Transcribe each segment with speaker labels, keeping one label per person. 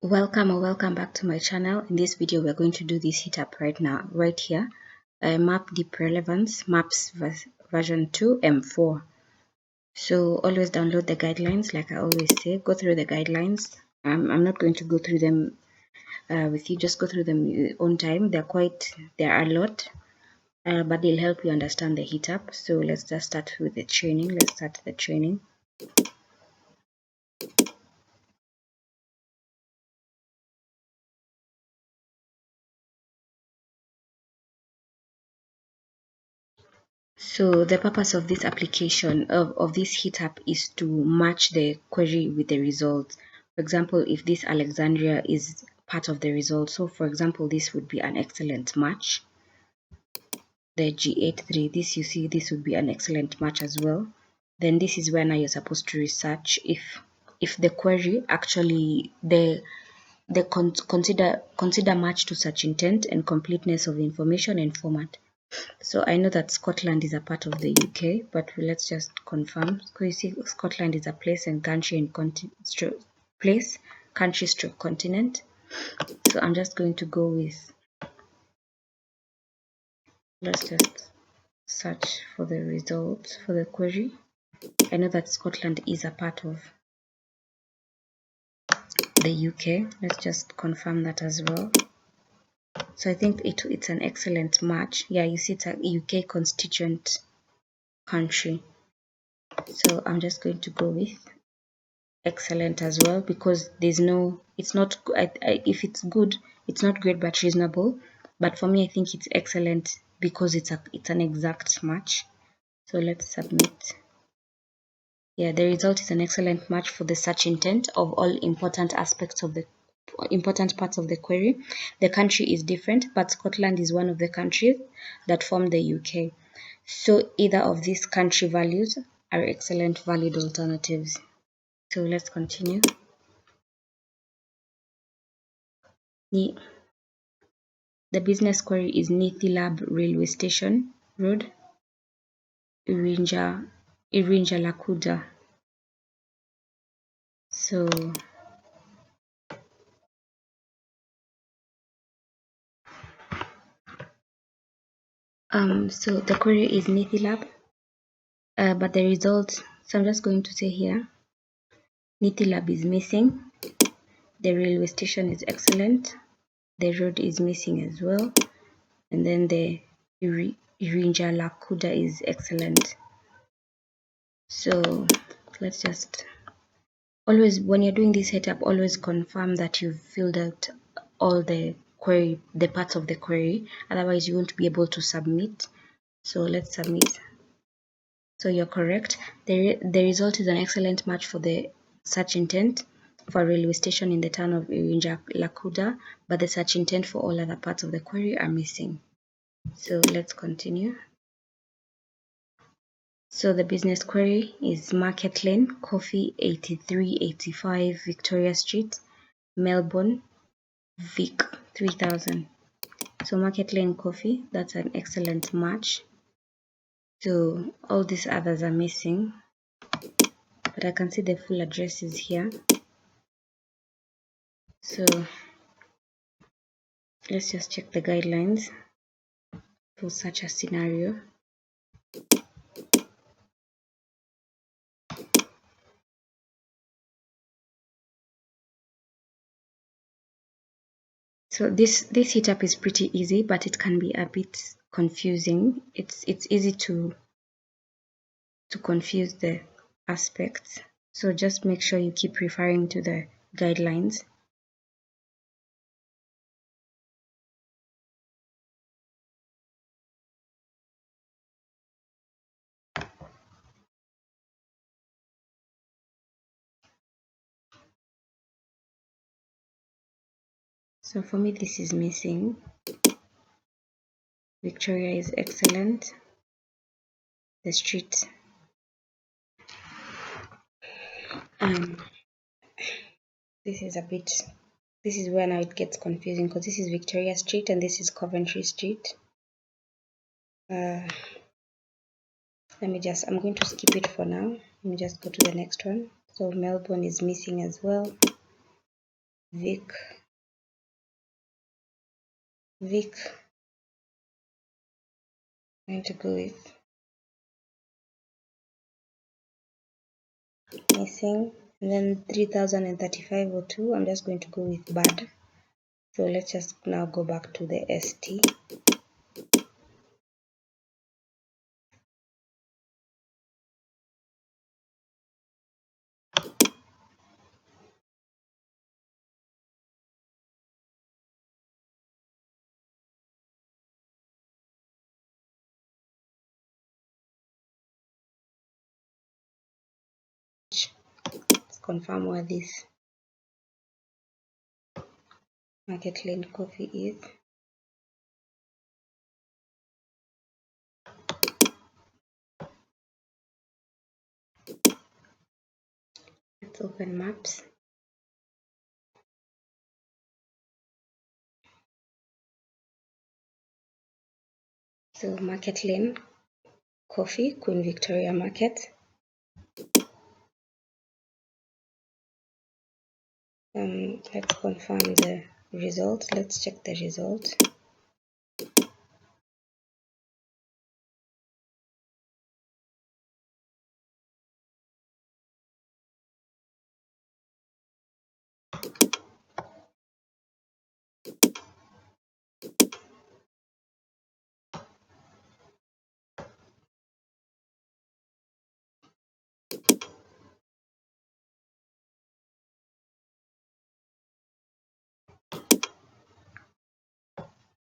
Speaker 1: Welcome or welcome back to my channel. In this video we're going to do this hit up right here. Map deep relevance version 2 M4. So always download the guidelines, like I always say. Go through the guidelines. I'm not going to go through them with you. Just go through them your own time. There are a lot, but they'll help you understand the hit up. So let's just start with the training. Let's start the training. So the purpose of this application of this hit up is to match the query with the results. For example, if this Alexandria is part of the result, so for example, this would be an excellent match. The G83, this you see, this would be an excellent match as well. Then this is where now you're supposed to research if the query actually consider match to search intent and completeness of information and format. So I know that Scotland is a part of the UK, but let's just confirm. So you see, Scotland is a place and country and country stroke continent. So I'm just going to go with, let's just search for the results for the query. I know that Scotland is a part of the UK. Let's just confirm that as well. So I think it's an excellent match. Yeah, you see, it's a UK constituent country. So I'm just going to go with excellent as well, because there's no, it's not, if it's good, it's not great but reasonable. But for me, I think it's excellent because it's an exact match. So let's submit. Yeah, the result is an excellent match for the search intent of all important aspects of the important parts of the query. The country is different, but Scotland is one of the countries that form the UK. So either of these country values are excellent valid alternatives. So let's continue. The business query is Nithilab Railway Station Road, Irinja Lakuda. So so the query is Nithilab, but the result, so I'm just going to say here, Nithilab is missing, the railway station is excellent, the road is missing as well, and then the Irinja Lakuda is excellent. So let's just, always when you're doing this setup, always confirm that you've filled out all the parts of the query, otherwise you won't be able to submit. So let's submit. So you're correct. The result is an excellent match for the search intent for a railway station in the town of Irinja Lakuda, but the search intent for all other parts of the query are missing. So let's continue. So the business query is Market Lane, Coffee 8385 Victoria Street, Melbourne, Vic 3000. So Market Lane Coffee, that's an excellent match. So all these others are missing, but I can see the full addresses here. So let's just check the guidelines for such a scenario. So this hit up is pretty easy, but it can be a bit confusing. It's easy to confuse the aspects. So just make sure you keep referring to the guidelines. So for me, this is missing. Victoria is excellent. The street. This is where now it gets confusing, because this is Victoria Street and this is Coventry Street. I'm going to skip it for now. Let me just go to the next one. So Melbourne is missing as well. Vic, I'm going to go with missing, and then 303502, I'm just going to go with bad. So let's just now go back to the ST. Let's confirm where this market lane coffee is. Let's open maps. So market lane coffee, Queen Victoria Market. Let's confirm the result. Let's check the result.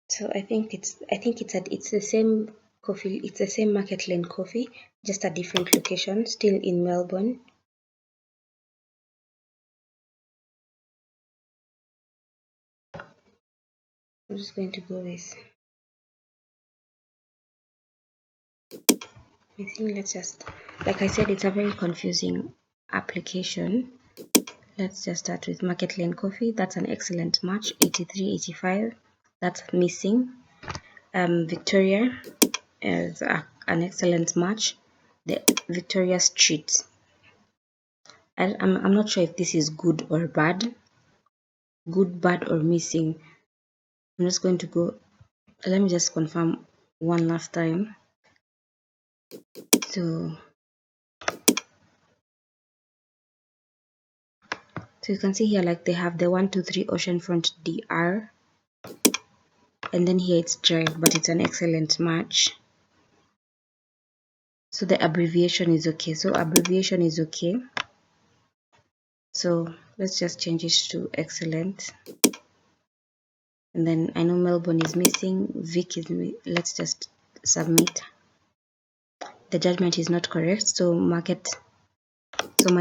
Speaker 1: So I think it's the same coffee. It's the same market lane coffee, just a different location. Still in Melbourne. I'm just going to go with. I think let's just, like I said, it's a very confusing application. Let's just start with market lane coffee. That's an excellent match. 8385. That's missing. Victoria is an excellent match. The Victoria Street. I'm not sure if this is good or bad. Good, bad, or missing. I'm just going to go. Let me just confirm one last time. So you can see here, like they have the 123 Oceanfront DR, and then here it's Drive, but it's an excellent match. So the abbreviation is okay. So let's just change it to excellent. And then I know Melbourne is missing. Vic is. Let's just submit. The judgment is not correct. So my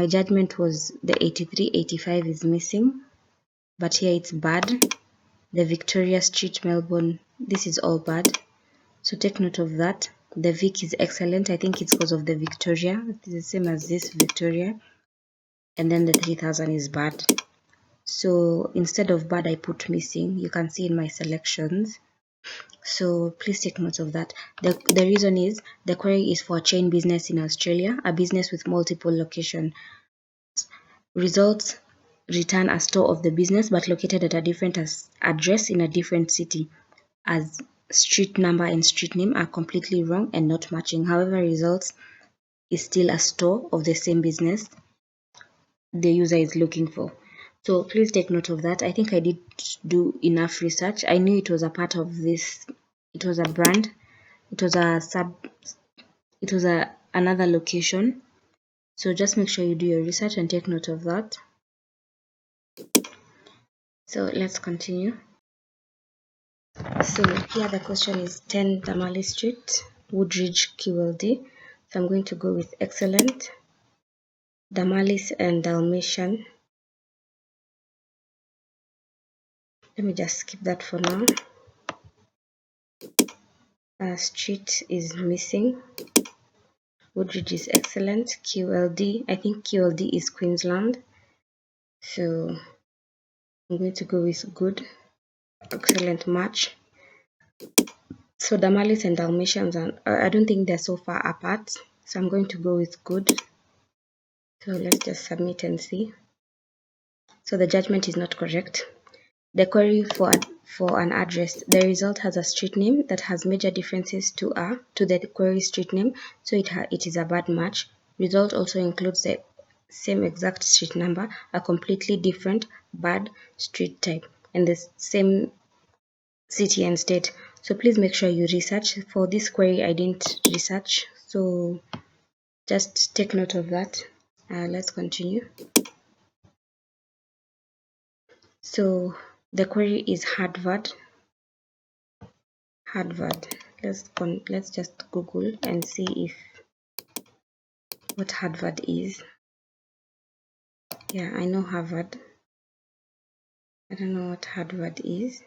Speaker 1: judgment was the 8385 is missing, but here it's bad. The Victoria Street, Melbourne, this is all bad. So take note of that. The Vic is excellent. I think it's because of the Victoria. It's the same as this Victoria. And then the 3000 is bad. So instead of bad, I put missing. You can see in my selections. So please take note of that. The reason is the query is for a chain business in Australia, a business with multiple locations. Results return a store of the business but located at a different address in a different city, as street number and street name are completely wrong and not matching. However, results is still a store of the same business the user is looking for. So please take note of that. I think I did do enough research. I knew it was a part of this. It was a brand. It was another location. So just make sure you do your research and take note of that. So let's continue. So here the question is 10 Damali Street, Woodridge, QLD. So I'm going to go with excellent, Damalis and Dalmatian. Let me just skip that for now. Street is missing. Woodridge is excellent. QLD, I think QLD is Queensland. So I'm going to go with good, excellent match. So Damalis and Dalmatians, I don't think they're so far apart. So I'm going to go with good. So let's just submit and see. So the judgment is not correct. The query for an address. The result has a street name that has major differences to the query street name, so it is a bad match. Result also includes the same exact street number, a completely different bad street type, and the same city and state. So please make sure you research. For this query, I didn't research, so just take note of that. Let's continue. So the query is Harvard. Let's just Google and see what Harvard is. Yeah, I know Harvard. I don't know what Harvard is.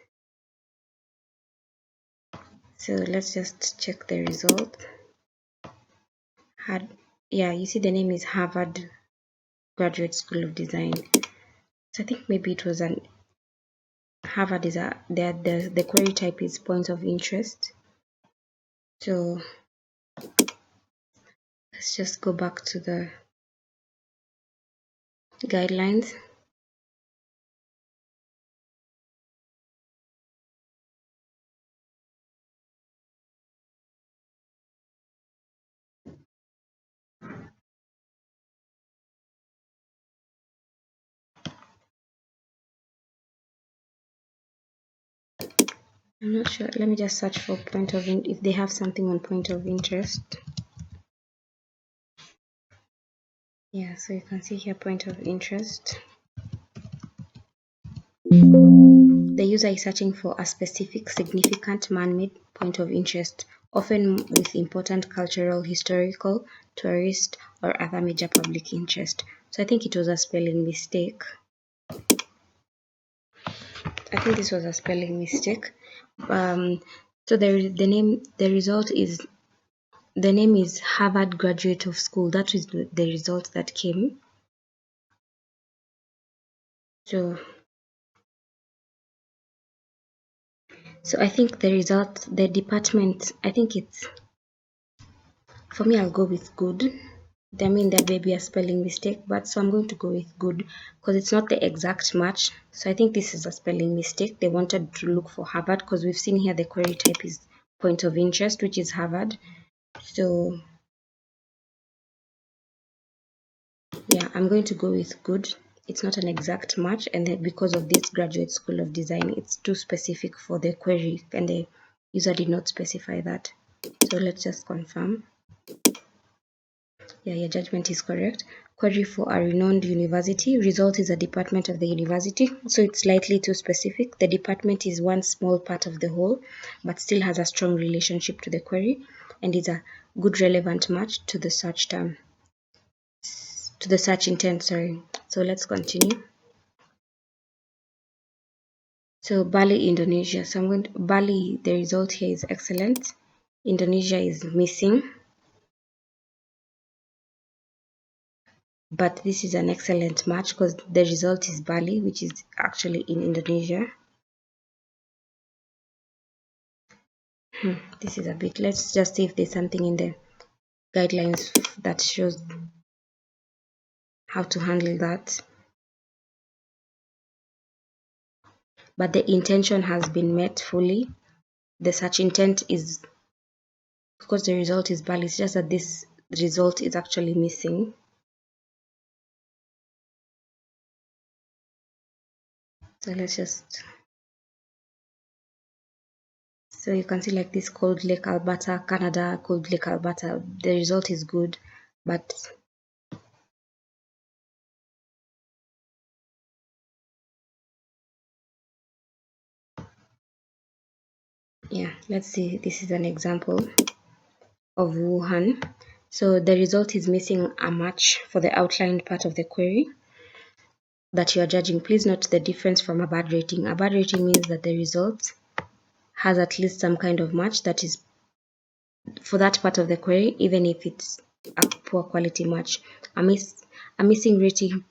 Speaker 1: So let's just check the result. Yeah, you see the name is Harvard Graduate School of Design. So I think maybe it was an Harvard is the query type is point of interest. So let's just go back to the guidelines. I'm not sure. Let me just search for point of if they have something on point of interest. Yeah, so you can see here point of interest. The user is searching for a specific significant man-made point of interest, often with important cultural, historical, tourist, or other major public interest. So I think it was a spelling mistake. I think this was a spelling mistake. So the name is Harvard Graduate of School. That is the result that came. So I think the result, the department, I think it's, for me, I'll go with good. I mean, there may be a spelling mistake, but so I'm going to go with good because it's not the exact match. So I think this is a spelling mistake. They wanted to look for Harvard because we've seen here the query type is point of interest, which is Harvard. So yeah, I'm going to go with good. It's not an exact match, and then because of this Graduate School of Design, it's too specific for the query, and the user did not specify that. So let's just confirm. Yeah, your judgment is correct. Query for a renowned university. Result is a department of the university, so it's slightly too specific. The department is one small part of the whole, but still has a strong relationship to the query, and is a good relevant match to the search term. To the search intent, sorry. So let's continue. So Bali, Indonesia. So I'm going to Bali, the result here is excellent. Indonesia is missing. But this is an excellent match because the result is Bali, which is actually in Indonesia. This is a bit, let's just see if there's something in the guidelines that shows how to handle that. But the intention has been met fully. The search intent is, because the result is Bali, it's just that this result is actually missing. So let's just, so you can see like this Cold Lake, Alberta, Canada, Cold Lake, Alberta. The result is good, but yeah, let's see. This is an example of Wuhan. So the result is missing a match for the outlined part of the query that you are judging. Please note the difference from a bad rating. A bad rating means that the result has at least some kind of match that is for that part of the query, even if it's a poor quality match. A missing rating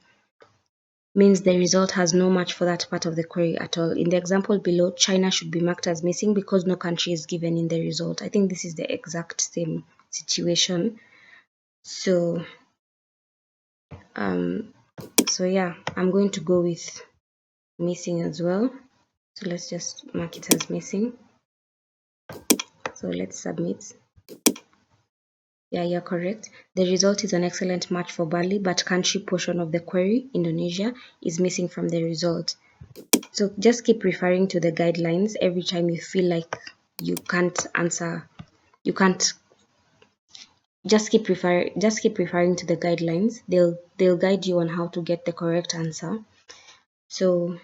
Speaker 1: means the result has no match for that part of the query at all. In the example below, China should be marked as missing because no country is given in the result. I think this is the exact same situation. So So yeah, I'm going to go with missing as well. So let's just mark it as missing. So let's submit. Yeah, you're correct. The result is an excellent match for Bali, but country portion of the query, Indonesia, is missing from the result. So just keep referring to the guidelines every time you feel like you can't answer. You can't. Just keep referring to the guidelines. They'll guide you on how to get the correct answer. So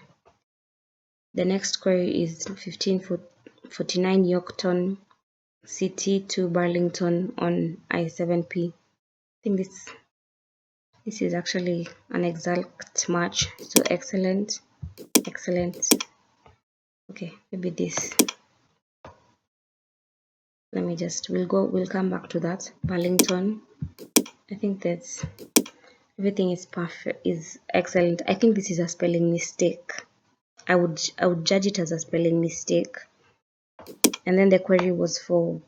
Speaker 1: the next query is 1549 Yorkton City to Burlington on I7P. I think this is actually an exact match. So excellent. Okay, maybe this. Let me just we'll come back to that. Burlington. I think that's everything is perfect, is excellent. I think this is a spelling mistake. I would judge it as a spelling mistake. And then the query was for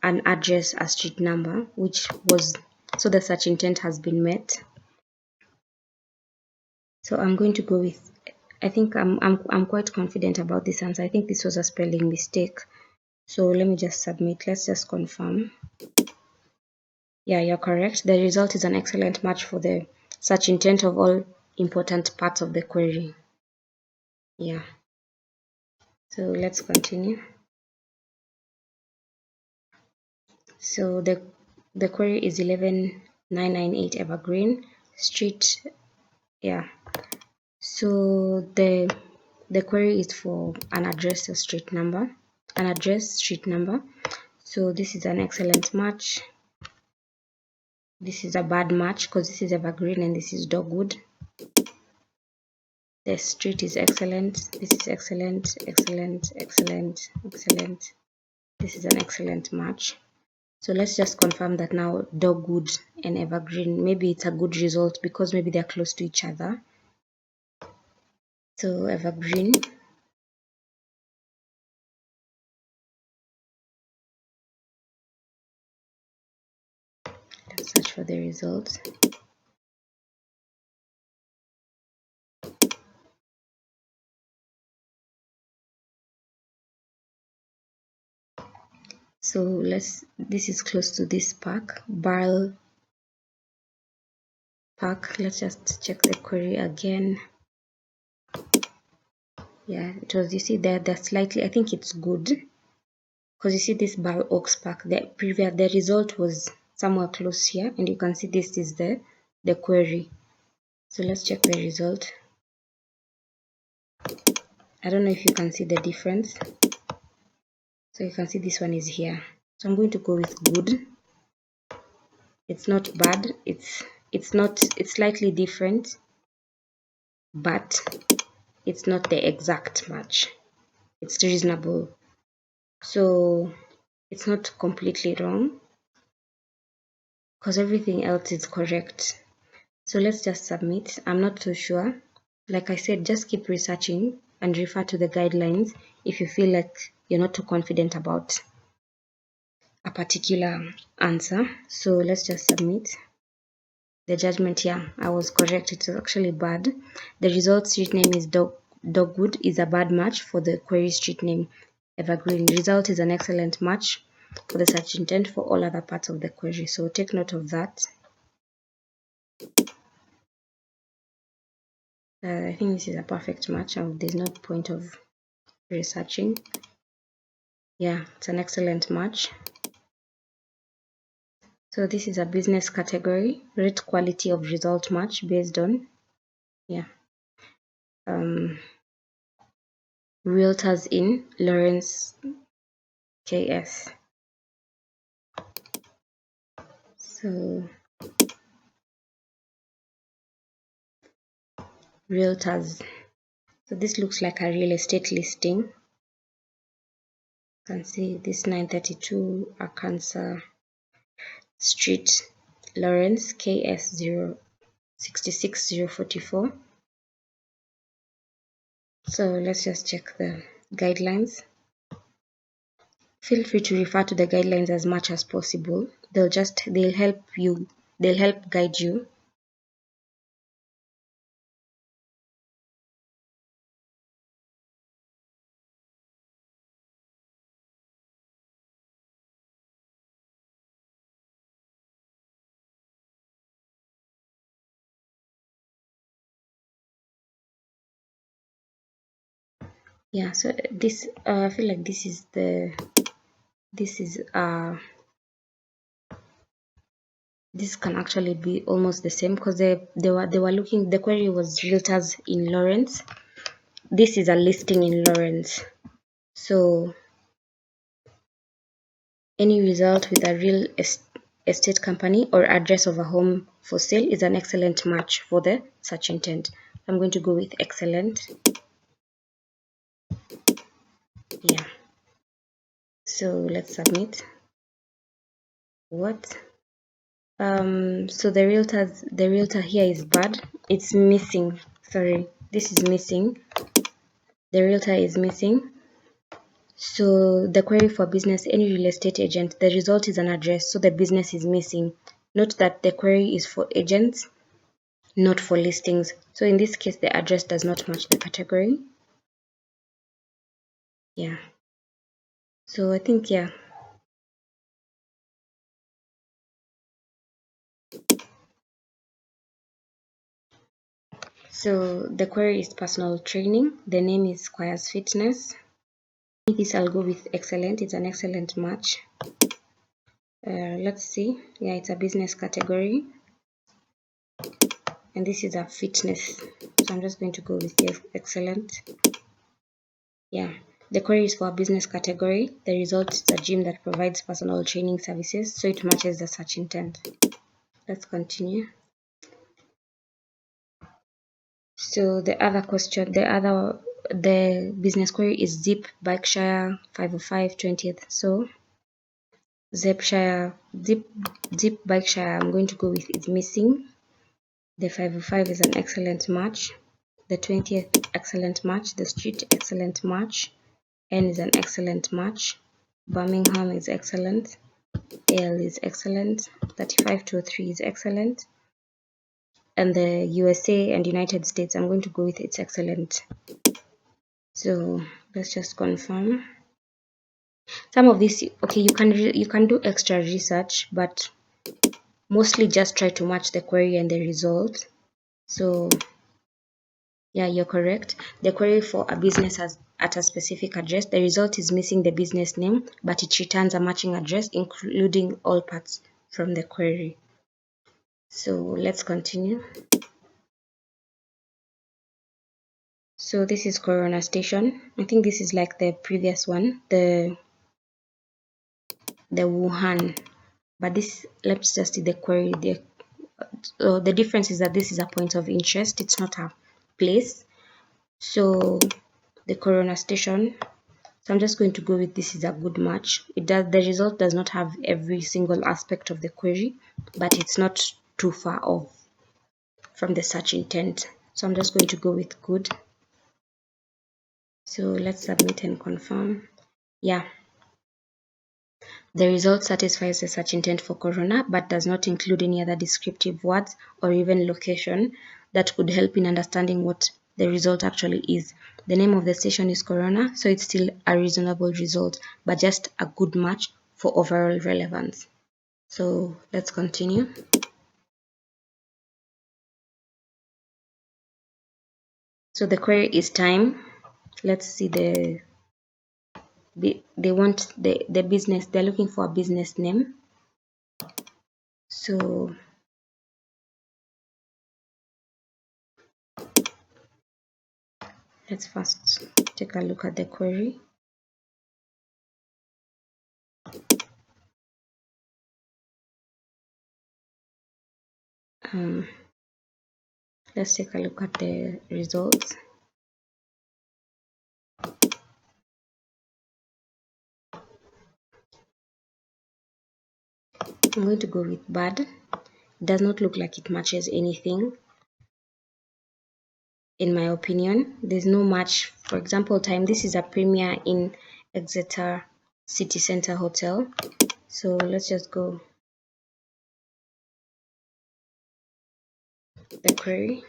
Speaker 1: an address, a street number, which was, so the search intent has been met. So I'm going to go with, I think I'm quite confident about this answer. I think this was a spelling mistake. So let me just submit. Let's just confirm. Yeah, you're correct. The result is an excellent match for the search intent of all important parts of the query. Yeah. So let's continue. So the query is 11998 Evergreen Street. Yeah. So the query is for an address, a street number, an address, street number. So this is an excellent match. This is a bad match because this is Evergreen and this is Dogwood. The street is excellent. This is excellent. This is an excellent match. So let's just confirm that now Dogwood and Evergreen, maybe it's a good result because maybe they're close to each other. So Evergreen. Let's search for the results. So this is close to this park, Barrel Park. Let's just check the query again. Yeah, it was, you see they're slightly, I think it's good because you see this Barrel Oaks Park, the result was somewhere close here, and you can see this is the query. So let's check the result. I don't know if you can see the difference. So you can see this one is here. So I'm going to go with good. It's not bad. It's slightly different, but it's not the exact match. It's reasonable. So it's not completely wrong because everything else is correct. So let's just submit. I'm not so sure. Like I said, just keep researching and refer to the guidelines if you feel like you're not too confident about a particular answer. So let's just submit. The judgment, yeah, I was correct. It's actually bad. The result street name is Dogwood is a bad match for the query street name Evergreen. Result is an excellent match for the search intent for all other parts of the query. So take note of that. I think this is a perfect match. There's no point of researching. Yeah, it's an excellent match. So this is a business category. Rate quality of result match based on, yeah, realtors in Lawrence KS. So realtors. So this looks like a real estate listing. You can see this 932 Arkansas Street, Lawrence KS 066044. So let's just check the guidelines. Feel free to refer to the guidelines as much as possible. They'll help guide you Yeah, so this I feel like this is this can actually be almost the same, because they were looking, the query was realtors in Lawrence. This is a listing in Lawrence. So any result with a real estate company or address of a home for sale is an excellent match for the search intent. I'm going to go with excellent. Yeah. So let's submit. What? So the realtor here is bad. It's missing. Sorry, this is missing. The realtor is missing. So the query for business, any real estate agent, the result is an address, so the business is missing. Note that the query is for agents, not for listings. So in this case, the address does not match the category. Yeah. So I think, yeah. So the query is personal training. The name is Squires Fitness. This I'll go with excellent. It's an excellent match. Let's see. Yeah, it's a business category. And this is a fitness. So I'm just going to go with the excellent. Yeah. The query is for a business category. The result is a gym that provides personal training services. So it matches the search intent. Let's continue. So the other question, the business query is Zip Berkshire 505 20th. So Zip Berkshire, I'm going to go with it's missing. The 505 is an excellent match. The 20th, excellent match. The street, excellent match. N is an excellent match. Birmingham is excellent. L is excellent. 3503 is excellent. And the USA and United States, I'm going to go with it's excellent. So let's just confirm. Some of this, okay, you can do extra research, but mostly just try to match the query and the result. So yeah, you're correct. The query for a business at a specific address, the result is missing the business name, but it returns a matching address, including all parts from the query. So let's continue. So this is Corona Station. I think this is like the previous one, the Wuhan. But this, let's just see the query. The difference is that this is a point of interest. It's not a place. So the Corona Station. So I'm just going to go with this is a good match. The result does not have every single aspect of the query, but it's not too far off from the search intent. So I'm just going to go with good. So let's submit and confirm. Yeah. The result satisfies the search intent for Corona, but does not include any other descriptive words or even location that could help in understanding what the result actually is. The name of the station is Corona, so it's still a reasonable result, but just a good match for overall relevance. So let's continue. So the query is time. Let's see they want the business, they're looking for a business name. So let's first take a look at the query. Let's take a look at the results. I'm going to go with bad. It does not look like it matches anything. In my opinion, there's no match. For example, time, this is a Premier in Exeter City Center Hotel. So let's just go the query.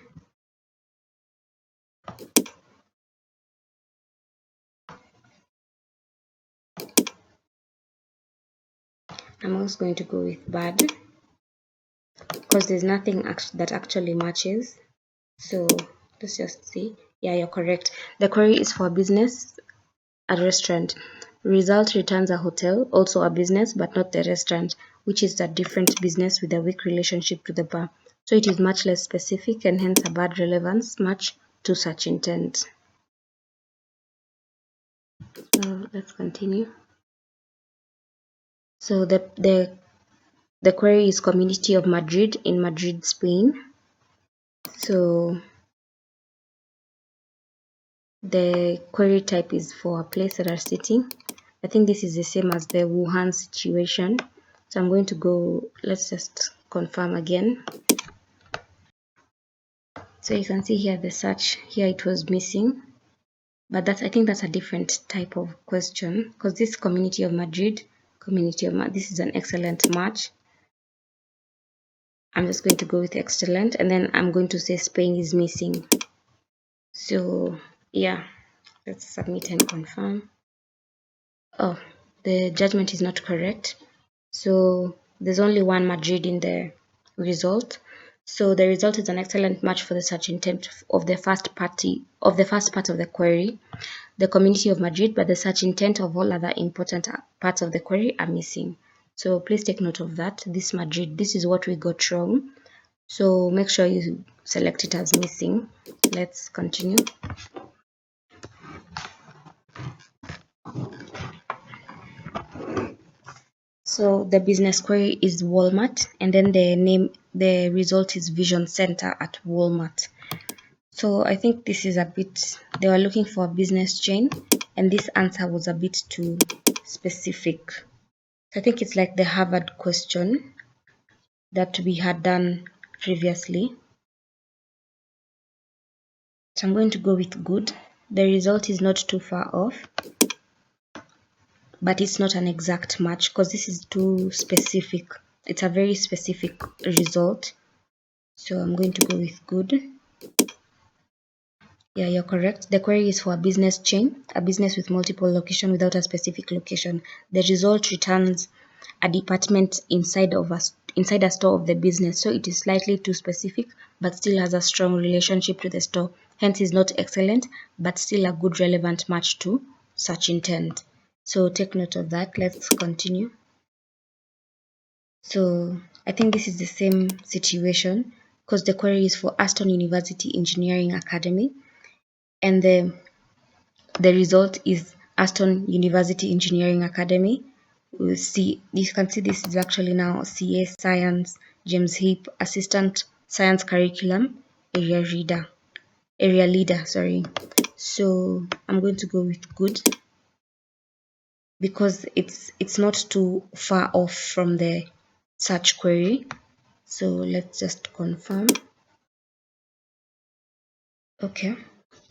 Speaker 1: I'm also going to go with bad because there's nothing that actually matches. So let's just see. Yeah, you're correct. The query is for business, a restaurant. Result returns a hotel, also a business, but not the restaurant, which is a different business with a weak relationship to the bar. So it is much less specific and hence a bad relevance match to such intent. So let's continue. So the query is Community of Madrid in Madrid, Spain. So the query type is for a place or a city. I think this is the same as the Wuhan situation. So I'm going to go, let's just confirm again. So you can see here the search, here it was missing. But that's, I think that's a different type of question because this Community of Madrid, this is an excellent match. I'm just going to go with excellent and then I'm going to say Spain is missing. So yeah, let's submit and confirm. Oh, the judgment is not correct. So there's only one Madrid in the result. So the result is an excellent match for the search intent of the first part of the query, the Community of Madrid, but the search intent of all other important parts of the query are missing. So please take note of that. This Madrid, this is what we got wrong. So make sure you select it as missing. Let's continue. So the business query is Walmart, and then the result is Vision Center at Walmart. So I think this is a bit, they were looking for a business chain, and this answer was a bit too specific. So I think it's like the Harvard question that we had done previously. So I'm going to go with good. The result is not too far off, but it's not an exact match because this is too specific. It's a very specific result. So I'm going to go with good. Yeah, you're correct. The query is for a business chain, a business with multiple locations without a specific location. The result returns a department inside a store of the business. So it is slightly too specific, but still has a strong relationship to the store. Hence is not excellent, but still a good relevant match to such intent. So take note of that. Let's continue. So I think this is the same situation because the query is for Aston University Engineering Academy, and the result is Aston University Engineering Academy. We'll see, you can see this is actually now CA Science, James Heap, Assistant Science Curriculum, Area Leader, sorry. So I'm going to go with good because it's not too far off from the search query. So let's just confirm. Okay,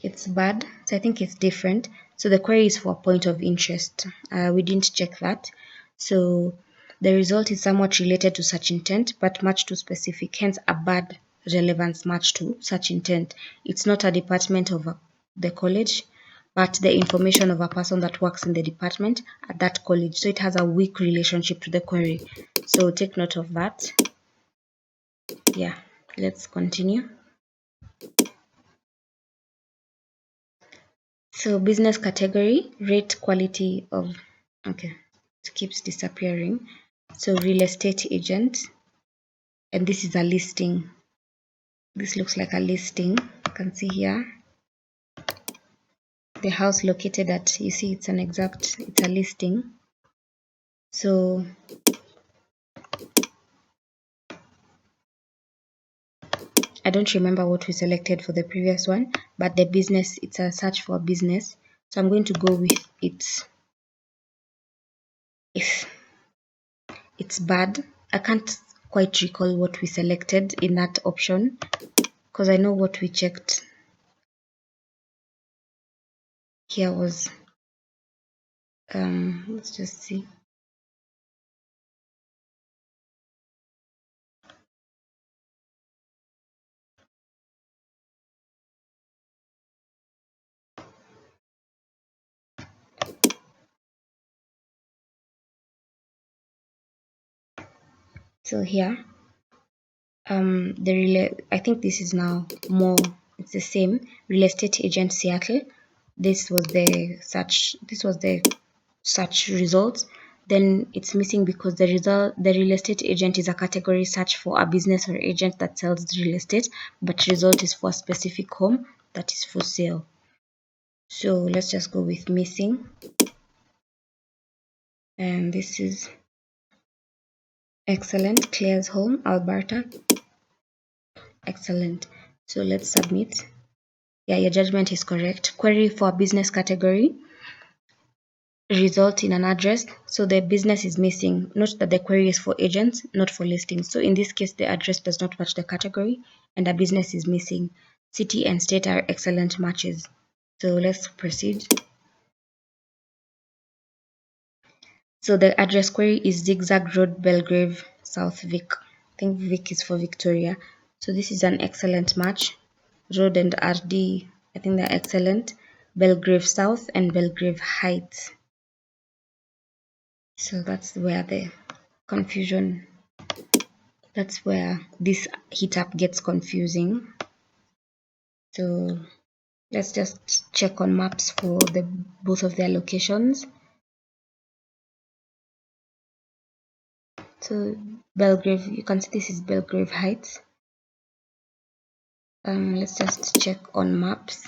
Speaker 1: it's bad. So I think it's different. So the query is for point of interest. We didn't check that. So the result is somewhat related to such intent, but much too specific, hence a bad relevance match to such intent. It's not a department of the college, but the information of a person that works in the department at that college. So it has a weak relationship to the query. So take note of that. Yeah, let's continue. So business category, rate quality of, okay, it keeps disappearing. So real estate agent, and this is a listing. This looks like a listing. You can see here the house located at, you see it's a listing. So I don't remember what we selected for the previous one, but the business, it's a search for business. So I'm going to go with if it's bad. I can't quite recall what we selected in that option because I know what we checked here was, let's just see. So here, I think this is now more it's the same. Real estate agent Seattle. This was the search results. Then it's missing because the real estate agent is a category search for a business or agent that sells real estate, but result is for a specific home that is for sale. So let's just go with missing. And this is excellent. Claire's home, Alberta. Excellent. So let's submit. Yeah, your judgment is correct. Query for business category. Result in an address. So the business is missing. Note that the query is for agents, not for listings. So in this case, the address does not match the category and the business is missing. City and state are excellent matches. So let's proceed. So the address query is Zigzag Road, Belgrave, South Vic. I think Vic is for Victoria. So this is an excellent match. Road and RD, I think they're excellent. Belgrave South and Belgrave Heights. So that's where the confusion, that's where this heat up gets confusing. So let's just check on maps for both of their locations. So Belgrave, you can see this is Belgrave Heights. Let's just check on maps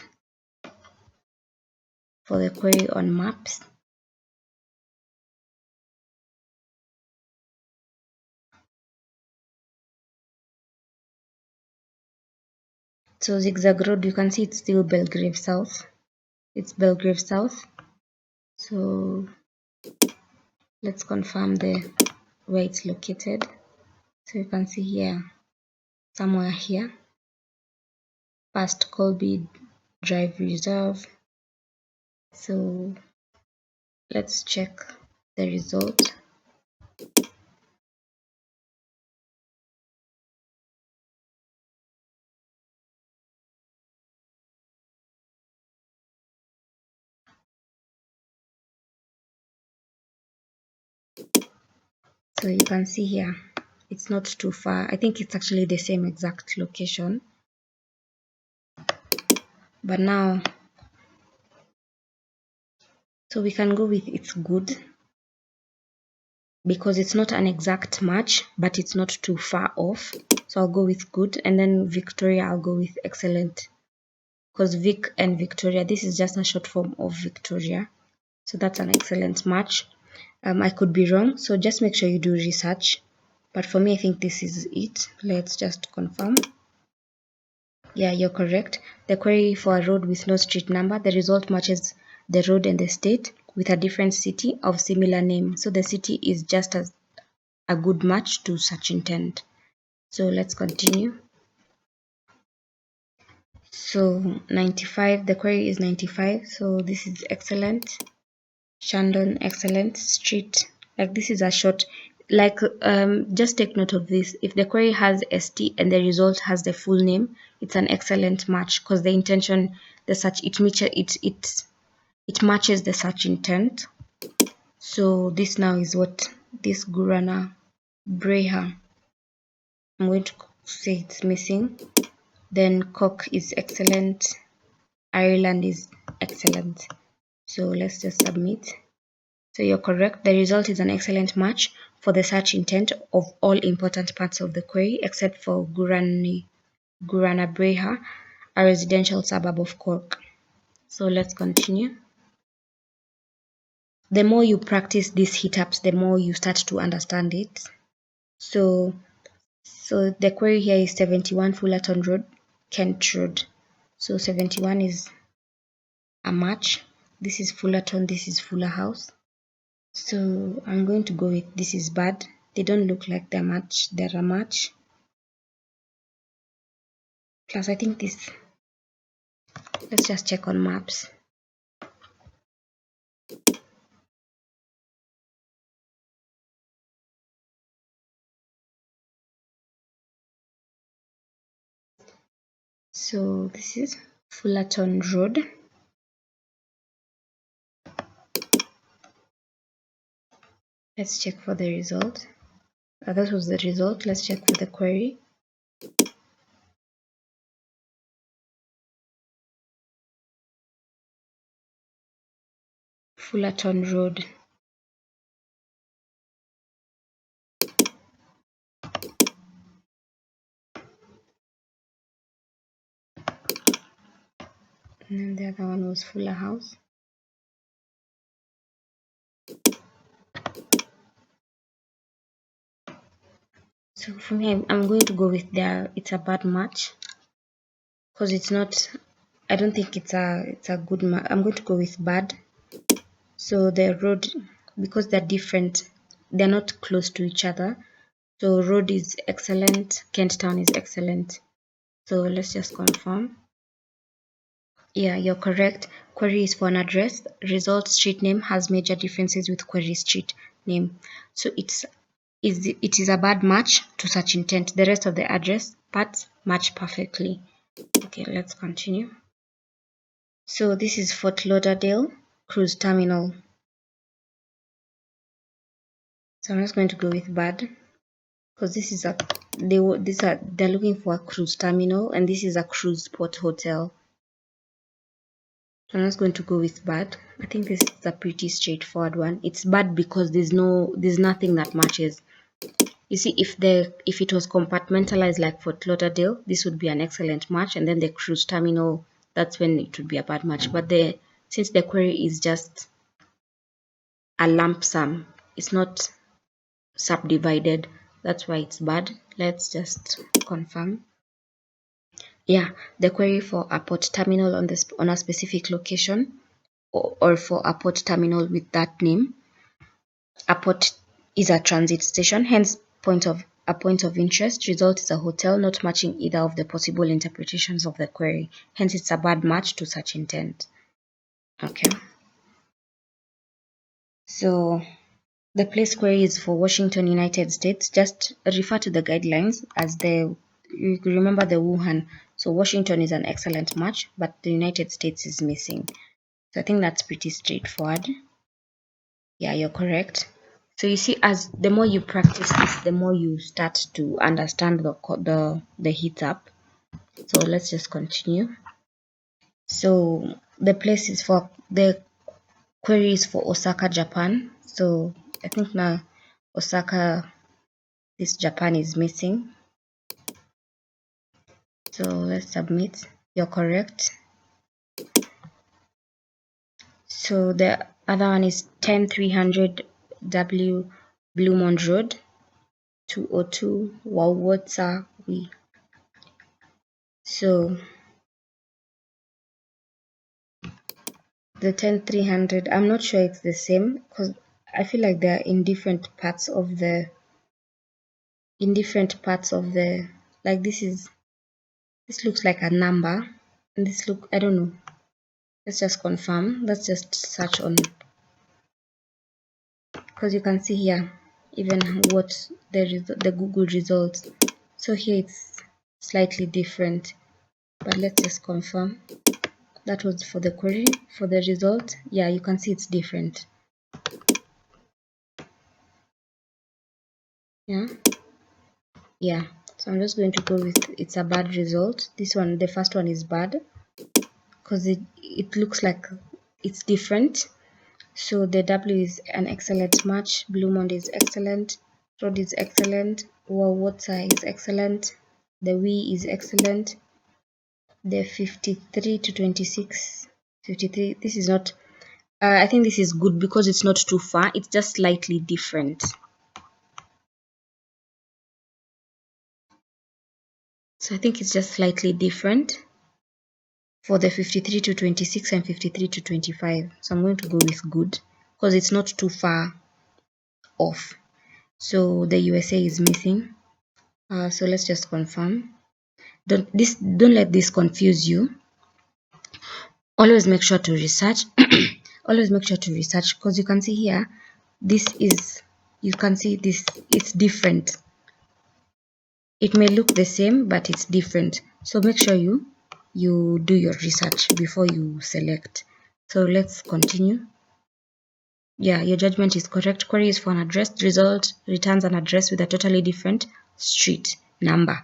Speaker 1: for the query on maps. So Zigzag Road, you can see it's still Belgrave South. It's Belgrave South. So let's confirm where it's located. So you can see here, somewhere here, past Colby Drive Reserve. So let's check the result. So you can see here, it's not too far. I think it's actually the same exact location. But now, so we can go with it's good because it's not an exact match, but it's not too far off. So I'll go with good, and then Victoria, I'll go with excellent. Because Vic and Victoria, this is just a short form of Victoria. So that's an excellent match. I could be wrong, so just make sure you do research. But for me, I think this is it. Let's just confirm. Yeah, you're correct. The query for a road with no street number, the result matches the road and the state with a different city of similar name. So the city is just as a good match to search intent. So let's continue. So 95, the query is 95. So this is excellent. Shandon, excellent. Street, like this is a short, like just take note of this. If the query has st and the result has the full name, it's an excellent match because the intention, the search, it matches the search intent. So this now is what this Gurana Breha, I'm going to say it's missing. Then Cock is excellent. Ireland is excellent. So let's just submit. So you're correct. The result is an excellent match for the search intent of all important parts of the query except for Guranabreha, a residential suburb of Cork. So let's continue. The more you practice these hit-ups, the more you start to understand it. So the query here is 71 Fullerton Road, Kent Road. So 71 is a match. This is Fullerton, this is Fuller House. So I'm going to go with this is bad. They don't look like they're a match. Plus I think this, let's just check on maps. So this is Fullerton Road. Let's check for the result. That was the result. Let's check for the query. Fullerton Road. And then the other one was Fuller House. So for me, I'm going to go with it's a bad match because it's not. I don't think it's a good match. I'm going to go with bad. So the road, because they're different, they're not close to each other. So road is excellent, Kent Town is excellent. So let's just confirm. Yeah, you're correct. Query is for an address. Result street name has major differences with query street name. So it is a bad match to such intent. The rest of the address parts match perfectly. Okay, let's continue. So this is Fort Lauderdale Cruise Terminal. So I'm just going to go with bad because this is they're looking for a cruise terminal and this is a cruise port hotel. So I'm just going to go with bad. I think this is a pretty straightforward one. It's bad because there's nothing that matches. You see, if it was compartmentalized like Fort Lauderdale, this would be an excellent match, and then the cruise terminal, that's when it would be a bad match. But since the query is just a lump sum, it's not subdivided, that's why it's bad. Let's just confirm. Yeah, the query for a port terminal on a specific location, or for a port terminal with that name. A port is a transit station, hence a point of interest. Result is a hotel, not matching either of the possible interpretations of the query. Hence, it's a bad match to such intent. Okay. So the place query is for Washington, United States. Just refer to the guidelines as you remember the Wuhan. So Washington is an excellent match, but the United States is missing. So I think that's pretty straightforward. Yeah, you're correct. So you see, as the more you practice this, the more you start to understand the heat up. So let's just continue. So the query is for Osaka, Japan. So I think now Osaka, this Japan is missing. So let's submit. You're correct. So the other one is 10300 W Bluemont Road, 202 Wauwatsa. So the 10300, I'm not sure it's the same because I feel like they're in different parts of the like this looks like a number, and I don't know. Let's just confirm. Let's just search on, because you can see here even what the Google results. So here it's slightly different, but let's just confirm. That was for the query. For the result, yeah, you can see it's different. Yeah, so I'm just going to go with it's a bad result. This one, the first one is bad because it looks like it's different. So the W is an excellent match, Bluemont is excellent, Road is excellent, Water is excellent, the We is excellent, the 53 to 26, 53, this is not, I think this is good because it's not too far, it's just slightly different. So I think it's just slightly different for the 53 to 26 and 53 to 25. So I'm going to go with good because it's not too far off. So the USA is missing. So let's just confirm. Don't let this confuse you. Always make sure to research. Always make sure to research because you can see here, you can see this, it's different. It may look the same, but it's different. So make sure you do your research before you select. So let's continue. Yeah, your judgment is correct. Query is for an address. Result returns an address with a totally different street number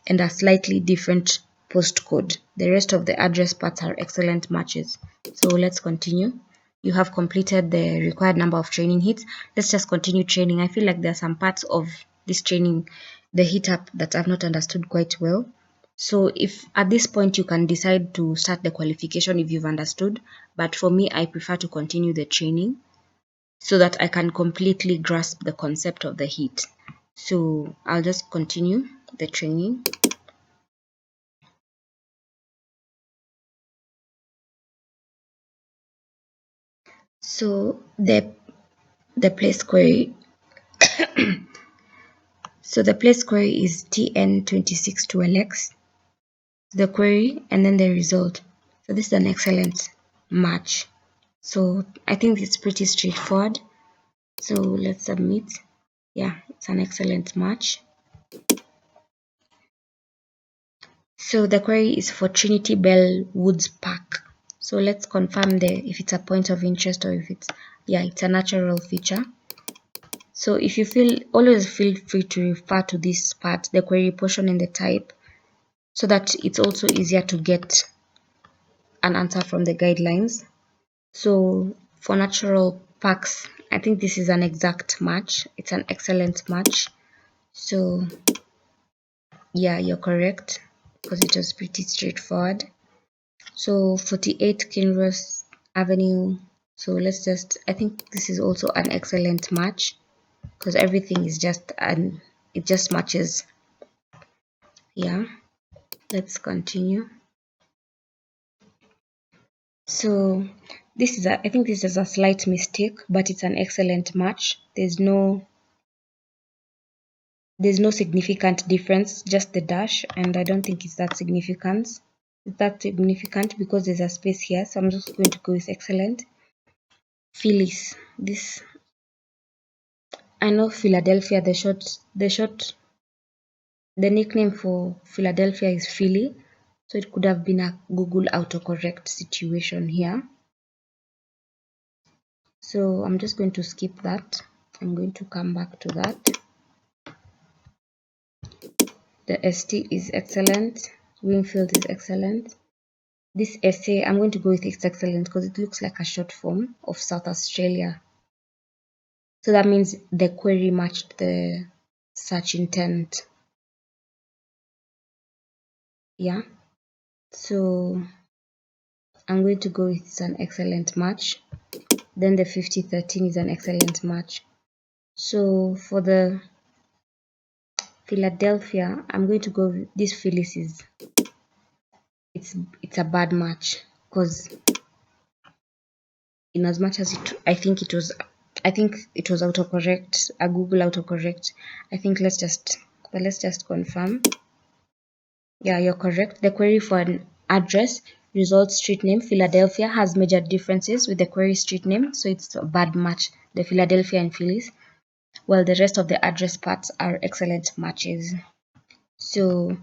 Speaker 1: and a slightly different postcode. The rest of the address parts are excellent matches. So let's continue. you have completed the required number of training hits. Let's just continue training. I feel like there are some parts of this training, the hit up, that I've not understood quite well. So if at this point you can decide to start the qualification if you've understood, but for me, I prefer to continue the training so that I can completely grasp the concept of the hit. So I'll just continue the training. So the place query so the place query is TN2612X, the query, and then the result. So this is an excellent match. So I think it's pretty straightforward. So let's submit. Yeah, it's an excellent match. So the query is for Trinity Bell Woods Park. So let's confirm if it's a point of interest or if it's, yeah, it's a natural feature. So if you always feel free to refer to this part, the query portion and the type, so that it's also easier to get an answer from the guidelines. So for natural parks, I think this is an exact match. It's an excellent match. So yeah, you're correct because it was pretty straightforward. So 48 Kinross Avenue. So I think this is also an excellent match because everything is it just matches. Yeah, let's continue. So I think this is a slight mistake, but it's an excellent match. There's no significant difference, just the dash, and I don't think it's that significant. It's that significant because there's a space here, so I'm just going to go with excellent. Phyllis. I know Philadelphia, the nickname for Philadelphia is Philly, so it could have been a Google autocorrect situation here. So I'm just going to skip that. I'm going to come back to that. The ST is excellent. Wingfield is excellent. This essay, I'm going to go with it's excellent because it looks like a short form of South Australia. So that means the query matched the search intent. Yeah. So I'm going to go with it's an excellent match. Then the 5013 is an excellent match. So for the Philadelphia, I'm going to go with this Phyllis it's a bad match because in as much as I think it was autocorrect, a Google autocorrect. I think let's just confirm. Yeah, you're correct. The query for an address, result, street name, Philadelphia has major differences with the query street name, so it's a bad match, the Philadelphia and Phillies, while the rest of the address parts are excellent matches. So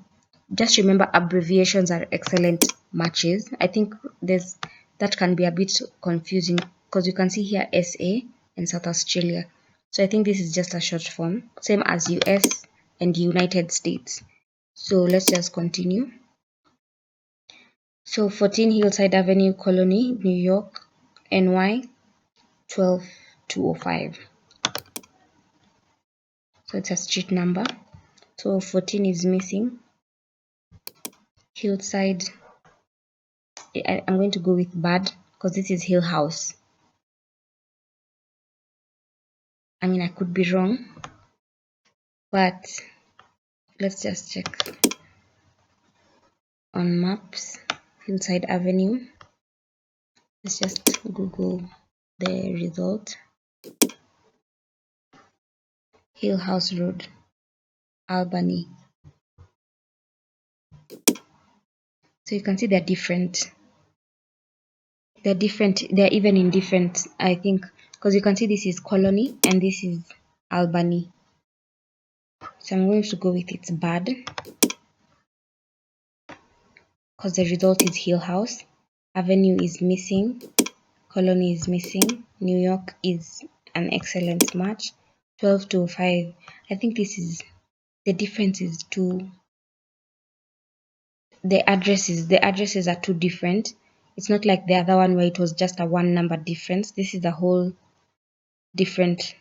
Speaker 1: just remember abbreviations are excellent matches. I think that can be a bit confusing because you can see here SA and South Australia. So I think this is just a short form, same as US and United States. So let's just continue. So 14 Hillside Avenue, Colony, New York, NY 12205. So it's a street number. So 14 is missing. Hillside, I'm going to go with bad because this is Hill House. I mean, I could be wrong, but let's just check on maps. Hillside Avenue. Let's just Google the result. Hill House Road, Albany. So you can see they're different. They're even in different, I think, because you can see this is Colony and this is Albany. So I'm going to go with it's bad because the result is Hill House. Avenue is missing. Colony is missing. New York is an excellent match. 12 to 5. I think the difference is too. The addresses are too different. It's not like the other one where it was just a one number difference. This is a whole different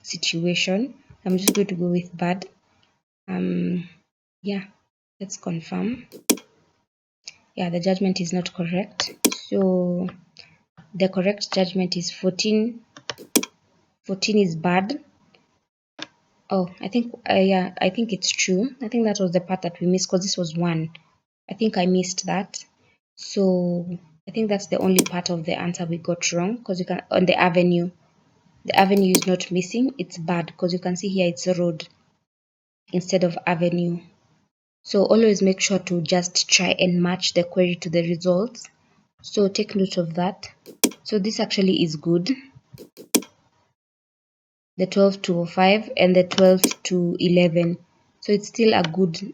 Speaker 1: situation. I'm just going to go with bad. Yeah, let's confirm. Yeah, the judgment is not correct. So the correct judgment is 14. 14 is bad. Oh, I think yeah, I think it's true. I think that was the part that we missed because this was 1. I think I missed that. So I think that's the only part of the answer we got wrong, because you can, on the avenue is not missing, it's bad, because you can see here it's a road instead of avenue. So always make sure to just try and match the query to the results. So take note of that. So this actually is good. The 12 to 5 and the 12 to 11. So it's still a good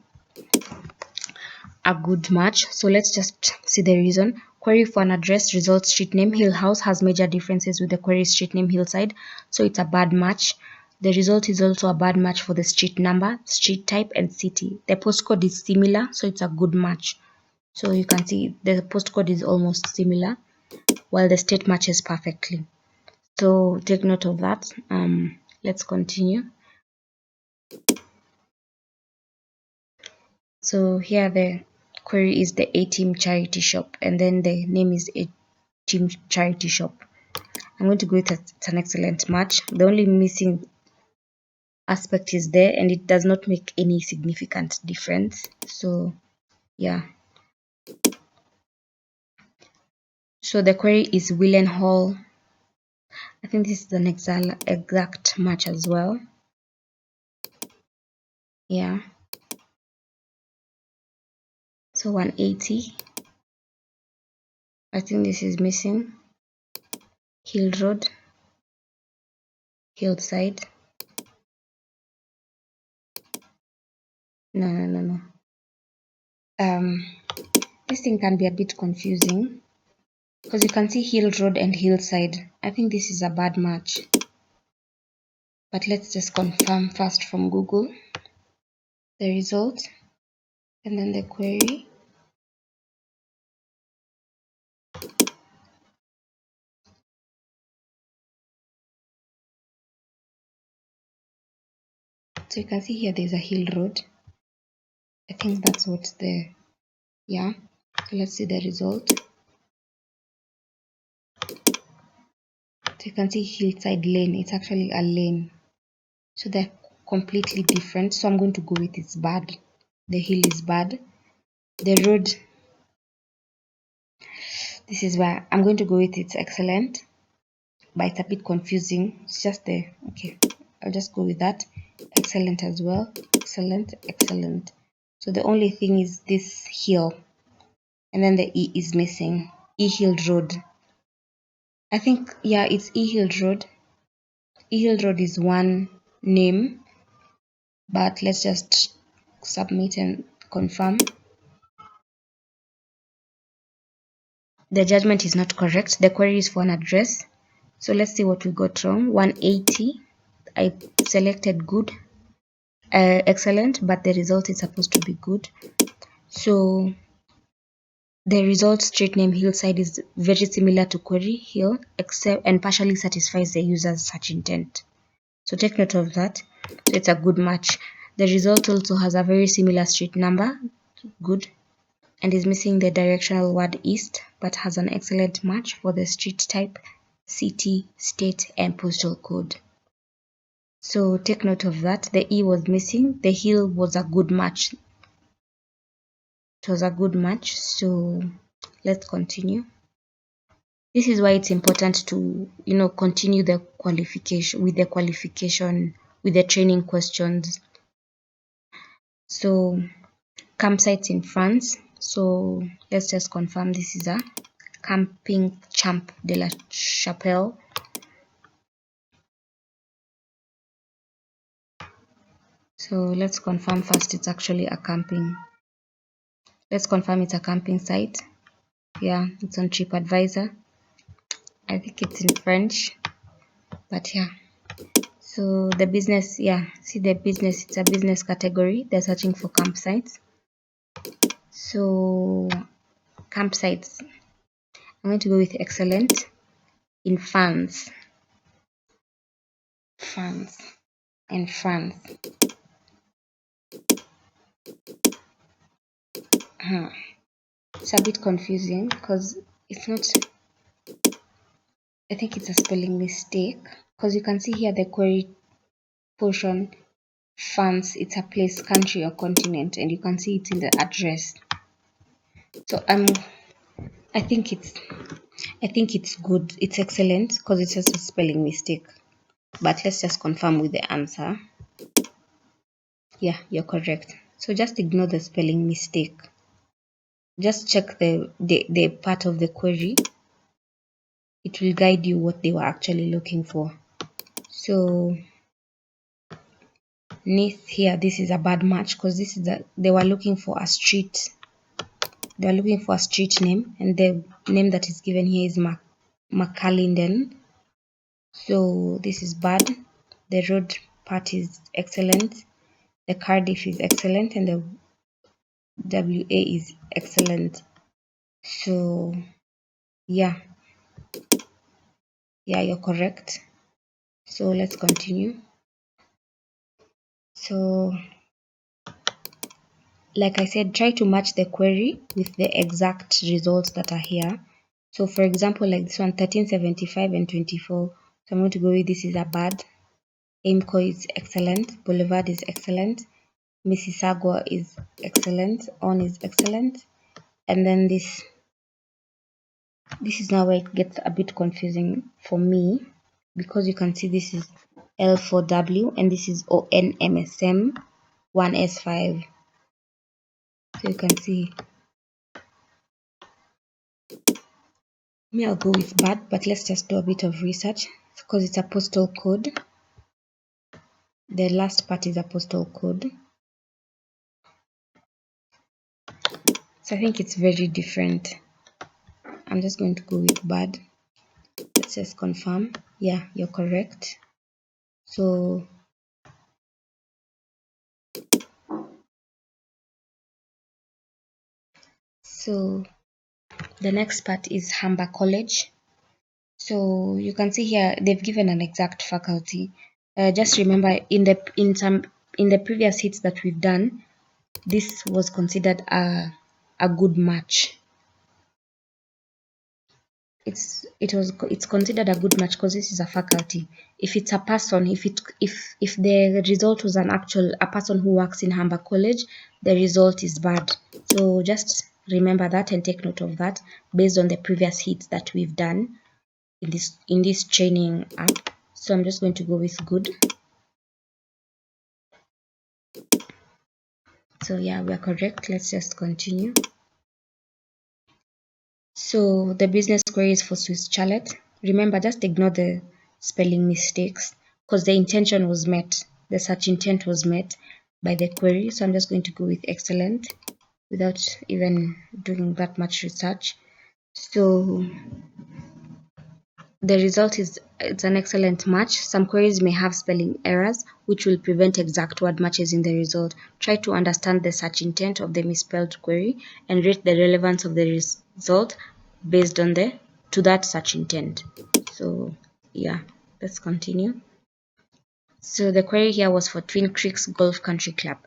Speaker 1: match. So let's just see the reason. Query for an address, result, street name, Hill House has major differences with the query street name, Hillside. So it's a bad match. The result is also a bad match for the street number, street type, and city. The postcode is similar, so it's a good match. So you can see the postcode is almost similar, while the state matches perfectly. So take note of that. Let's continue. So here the query is the A-Team Charity Shop, and then the name is A-Team Charity Shop. I'm going to go with it. It's an excellent match. The only missing aspect is there, and it does not make any significant difference. So yeah. So the query is Willen Hall. I think this is an exact match as well. Yeah. So 180. I think this is missing. Hill Road, Hillside. No. This thing can be a bit confusing because you can see Hill Road and Hillside. I think this is a bad match. But let's just confirm first from Google the result and then the query. So you can see here there's a Hill Road. I think that's what the, yeah. So let's see the result. So you can see Hillside Lane. It's actually a lane. So they're completely different. So I'm going to go with it's bad. The hill is bad. The road, this is where I'm going to go with it's excellent, but it's a bit confusing. It's just the, okay, I'll just go with that. Excellent as well. Excellent. So the only thing is this hill, and then the E is missing. E Hill Road. I think, yeah, it's E Hill Road. E Hill Road is one name, but let's just submit and confirm. The judgment is not correct. The query is for an address. So let's see what we got wrong. 180. I selected good, excellent, but the result is supposed to be good. So the result street name Hillside is very similar to query Hill, except and partially satisfies the user's search intent. So take note of that. So it's a good match. The result also has a very similar street number, good, and is missing the directional word east, but has an excellent match for the street type, city, state, and postal code. So take note of that. The E was missing. The hill was a good match. It was a good match. So let's continue. This is why it's important to, continue the qualification with the training questions. So campsites in France. So let's just confirm this is a Camping Champ de la Chapelle. So let's confirm first it's actually a camping. Let's confirm it's a camping site. Yeah, it's on TripAdvisor. I think it's in French, but yeah. So the business, yeah, see the business, it's a business category. They're searching for campsites. So campsites, I'm going to go with excellent in France. France and France. It's a bit confusing because it's not, I think it's a spelling mistake, because you can see here the query portion, France, it's a place, country or continent, and you can see it's in the address. So I think it's good, it's excellent, because it's just a spelling mistake. But let's just confirm with the answer. Yeah, you're correct. So just ignore the spelling mistake. Just check the part of the query. It will guide you what they were actually looking for. So neath here, this is a bad match, because this is they were looking for a street. They are looking for a street name, and the name that is given here is McAlinden. So this is bad. The road part is excellent. The Cardiff is excellent, and the WA is excellent. So yeah, you're correct. So let's continue. So like I said, try to match the query with the exact results that are here. So for example, like this one, 1375 and 24. So I'm going to go with, this is a bad. Aimco is excellent. Boulevard is excellent. Mississauga is excellent. On is excellent. And then this is now where it gets a bit confusing for me, because you can see this is L4W and this is ONMSM 1S5. So you can see, I'll go with bad, but let's just do a bit of research, because it's a postal code. The last part is a postal code. So I think it's very different. I'm just going to go with bad. Let's just confirm. Yeah, you're correct. So the next part is Humber College. So you can see here they've given an exact faculty. Just remember, in the previous hits that we've done, this was considered a good match. It's considered a good match because this is a faculty. If it's a person, if the result was a person who works in Humber College, the result is bad. So just remember that and take note of that based on the previous hits that we've done in this training app. So I'm just going to go with good. So yeah, we are correct. Let's just continue. So the business query is for Swiss Charlotte. Remember, just ignore the spelling mistakes because the intention was met. The search intent was met by the query. So I'm just going to go with excellent without even doing that much research. So the result is, it's an excellent match. Some queries may have spelling errors, which will prevent exact word matches in the result. Try to understand the search intent of the misspelled query and rate the relevance of the result based on that search intent. So yeah, let's continue. So the query here was for Twin Creeks Golf Country Club,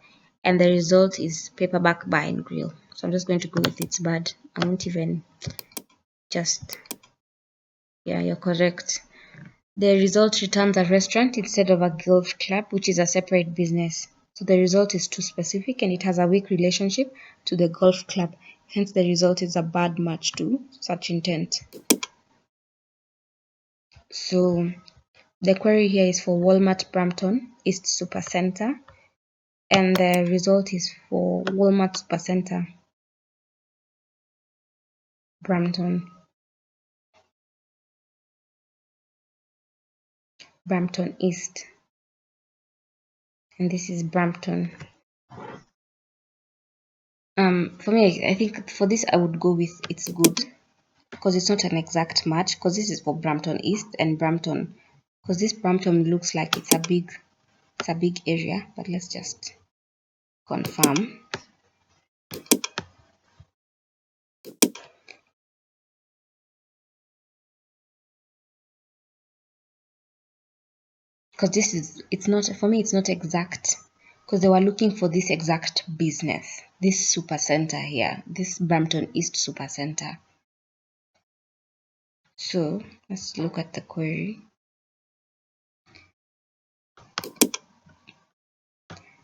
Speaker 1: and the result is Paperback Bar and Grill. So I'm just going to go with it's bad. I won't even just, yeah, you're correct. The result returns a restaurant instead of a golf club, which is a separate business. So the result is too specific and it has a weak relationship to the golf club. Hence the result is a bad match to such intent. So the query here is for Walmart Brampton East Supercenter, and the result is for Walmart Supercenter Brampton East, and this is Brampton. For me, I think for this I would go with it's good, because it's not an exact match, because this is for Brampton East and Brampton, because this Brampton looks like it's a big area, but let's just confirm. because it's not, for me, it's not exact, because they were looking for this exact business, this super center here, this Brampton East super center. So let's look at the query.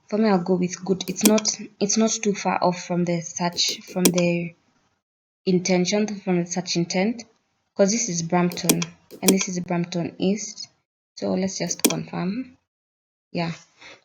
Speaker 1: For me, I'll go with good. It's not too far off from the search, from the intention, from the search intent, because this is Brampton and this is Brampton East. So let's just confirm. Yeah,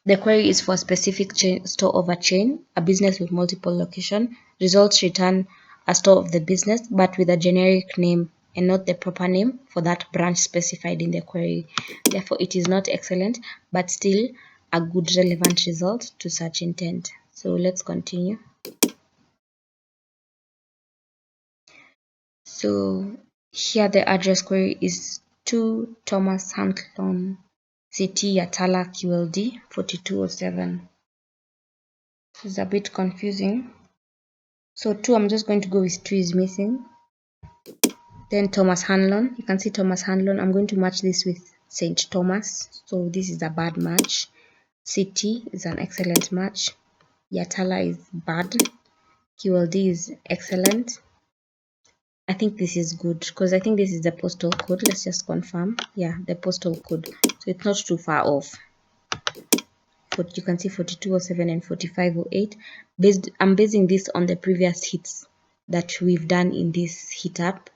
Speaker 1: the query is for specific chain, store of a chain, a business with multiple location. Results return a store of the business, but with a generic name and not the proper name for that branch specified in the query. Therefore, it is not excellent, but still a good relevant result to search intent. So let's continue. So here the address query is 2 Thomas Hantlon City, Yatala, QLD 4207. This is a bit confusing. So 2, I'm just going to go with 2 is missing. Then Thomas Hanlon, you can see Thomas Hanlon. I'm going to match this with St. Thomas. So this is a bad match. City is an excellent match. Yatala is bad. QLD is excellent. I think this is good because I think this is the postal code. Let's just confirm. Yeah, the postal code. So it's not too far off. You can see 4207 and 4508. I'm basing this on the previous hits that we've done in this hit up.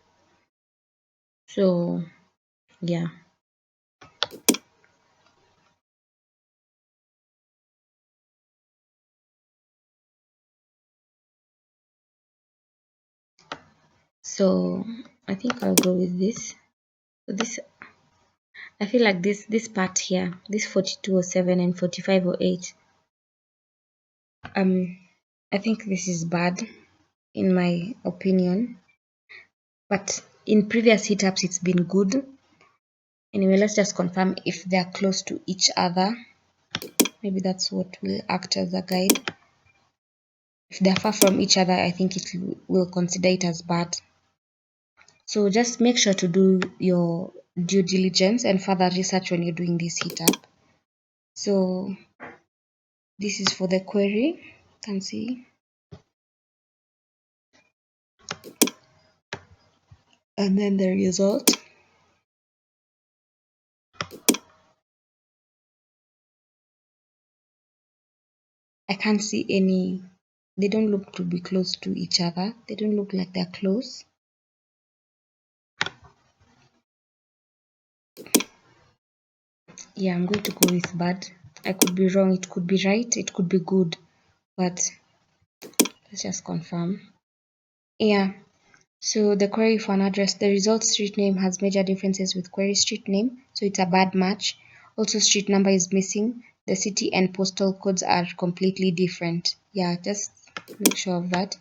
Speaker 1: So yeah. So I think I'll go with this. So this, I feel like this part here, this 4207 and 4508. I think this is bad in my opinion. But in previous hit ups it's been good. Anyway, let's just confirm if they're close to each other. Maybe that's what will act as a guide. If they're far from each other, I think it will consider it as bad. So just make sure to do your due diligence and further research when you're doing this hit up. So this is for the query, you can see. And then the result. I can't see any, they don't look to be close to each other. They don't look like they're close. Yeah, I'm going to go with bad. I could be wrong, it could be right, it could be good, but let's just confirm. Yeah, so the query for an address, the result street name has major differences with query street name, so it's a bad match. Also, street number is missing. The city and postal codes are completely different. Yeah, just make sure of that.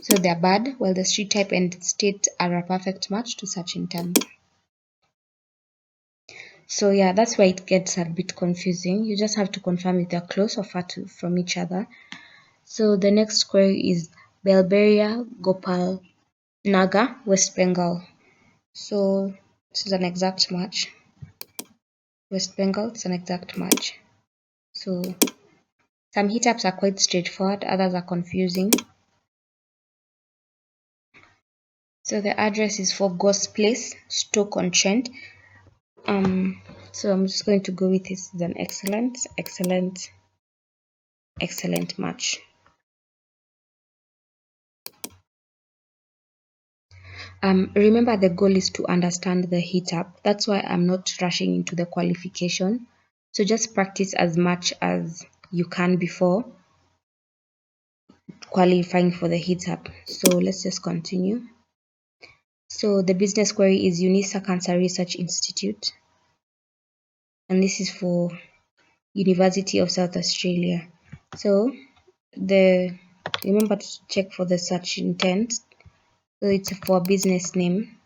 Speaker 1: So they're bad, while the street type and state are a perfect match to search intent. So yeah, that's why it gets a bit confusing. You just have to confirm if they're close or far from each other. So the next query is Belberia Gopal Nagar, West Bengal. So this is an exact match. West Bengal, it's an exact match. So some hit ups are quite straightforward, others are confusing. So the address is for Ghost Place, Stoke-on-Trent. So I'm just going to go with this as an excellent match. Remember the goal is to understand the hit up. That's why I'm not rushing into the qualification. So just practice as much as you can before qualifying for the hit up. So let's just continue. So the business query is UNISA Cancer Research Institute. And this is for University of South Australia. So remember to check for the search intent. So it's for business name.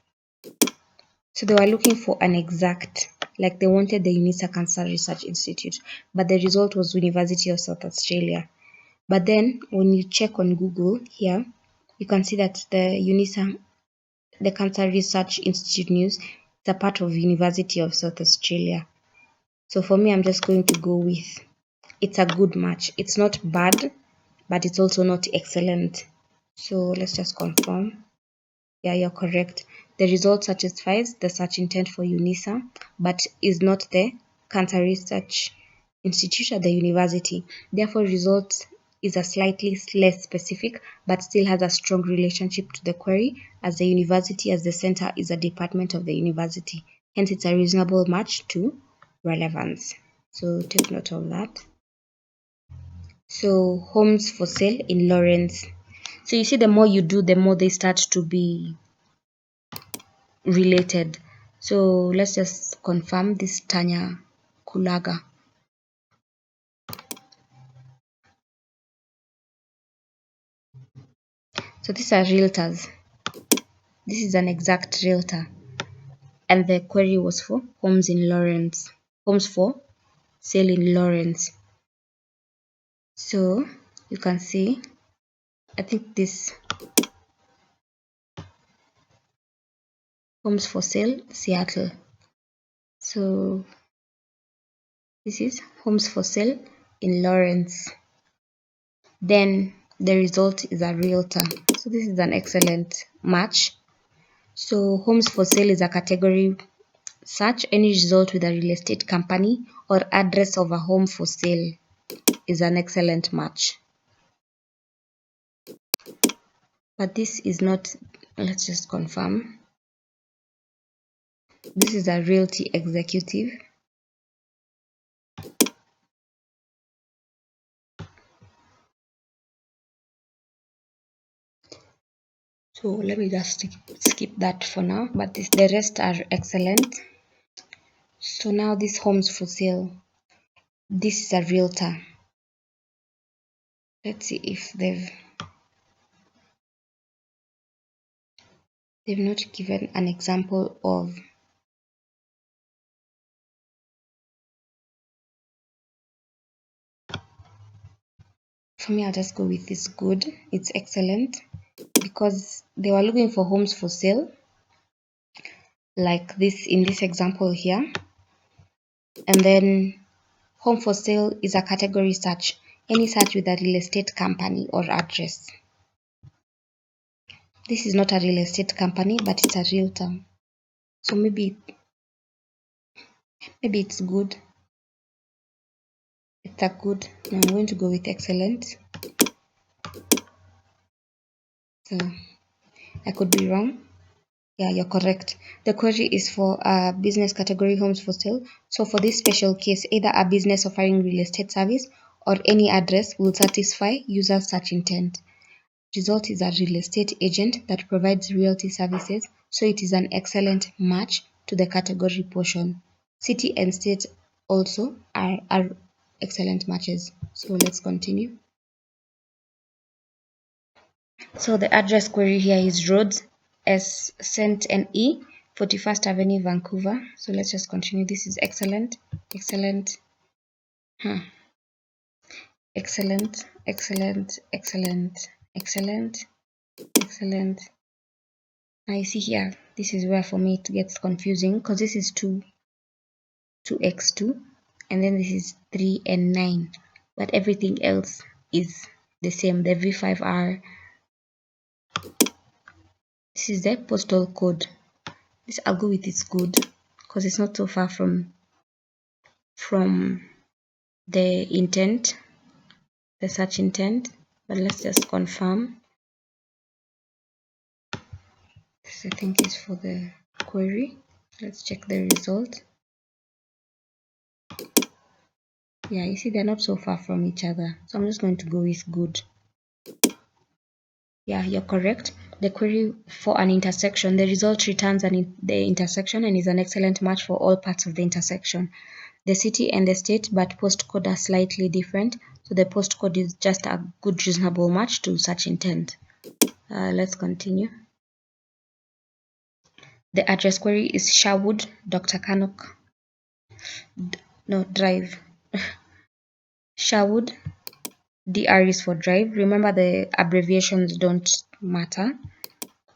Speaker 1: So they were looking for an exact, like they wanted the UNISA Cancer Research Institute, but the result was University of South Australia. But then when you check on Google here, you can see that the UNISA, the Cancer Research Institute news, is a part of University of South Australia. So for me, I'm just going to go with it's a good match. It's not bad, but it's also not excellent. So let's just confirm. Yeah, you're correct. The result satisfies the search intent for UNISA, but is not the Cancer Research Institute at the university. Therefore, result is a slightly less specific, but still has a strong relationship to the query, as the university as the center is a department of the university. Hence, it's a reasonable match to relevance. So take note of that. So homes for sale in Lawrence. So you see, the more you do, the more they start to be related. So let's just confirm this Tanya Kulaga. So these are realtors. This is an exact realtor. And the query was for homes in Lawrence. Homes for sale in Lawrence. So you can see, I think this homes for sale Seattle. So this is homes for sale in Lawrence. Then the result is a realtor. So this is an excellent match. So homes for sale is a category search. Any result with a real estate company or address of a home for sale is an excellent match. But this is not, let's just confirm. This is a realty executive. So let me just skip that for now, but the rest are excellent. So now this homes for sale, this is a realtor. Let's see if they've not given an example of. For me, I'll just go with this good. It's excellent because they were looking for homes for sale, like this in this example here. And then home for sale is a category search, any search with a real estate company or address. This is not a real estate company, but it's a realtor. So maybe it's good. It's a good. Now I'm going to go with excellent. So I could be wrong. Yeah, you're correct. The query is for a business category homes for sale. So for this special case, either a business offering real estate service or any address will satisfy user search intent. Result is a real estate agent that provides realty services, so it is an excellent match to the category portion. City and state also are excellent matches. So let's continue. So the address query here is Roads S Saint NE 41st Avenue, Vancouver. So let's just continue. This is excellent, excellent, excellent, excellent, excellent, excellent, excellent. Now you see here, this is where for me it gets confusing because this is 2x2 and then this is 3 and 9, but everything else is the same. The V5R, this is the postal code. This I'll go with it's good because it's not so far from the intent, the search intent. But let's just confirm. This I think is for the query. Let's check the result. Yeah, you see they're not so far from each other, so I'm just going to go with good. Yeah, you're correct. The query for an intersection, the result returns the intersection and is an excellent match for all parts of the intersection. The city and the state, but postcode are slightly different, so the postcode is just a good reasonable match to such intent. Let's continue. The address query is Sherwood, Dr. Cannock. Drive. Sherwood. DR is for drive. Remember the abbreviations don't matter.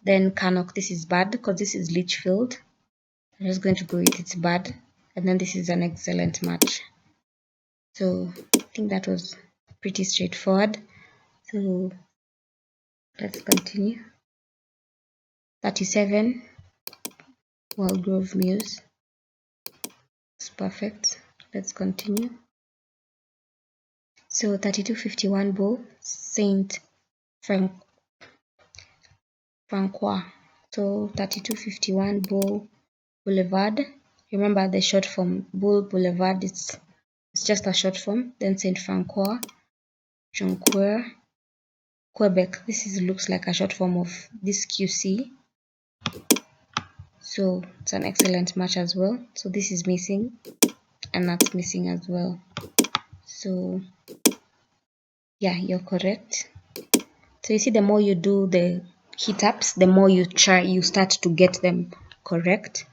Speaker 1: Then Cannock, this is bad because this is Litchfield. I'm just going to go with it's bad. and then this is an excellent match. So I think that was pretty straightforward. So let's continue. 37 Wildgrove Muse. It's perfect. Let's continue. So 3251 Bull, Saint Francois. So 3251 Bull Boulevard. Remember the short form Bull Boulevard, it's just a short form. Then Saint Francois, Jonquière, Quebec. Looks like a short form of this QC. So it's an excellent match as well. So this is missing and that's missing as well. So yeah, you're correct. So you see, the more you do the hit ups, the more you start to get them correct.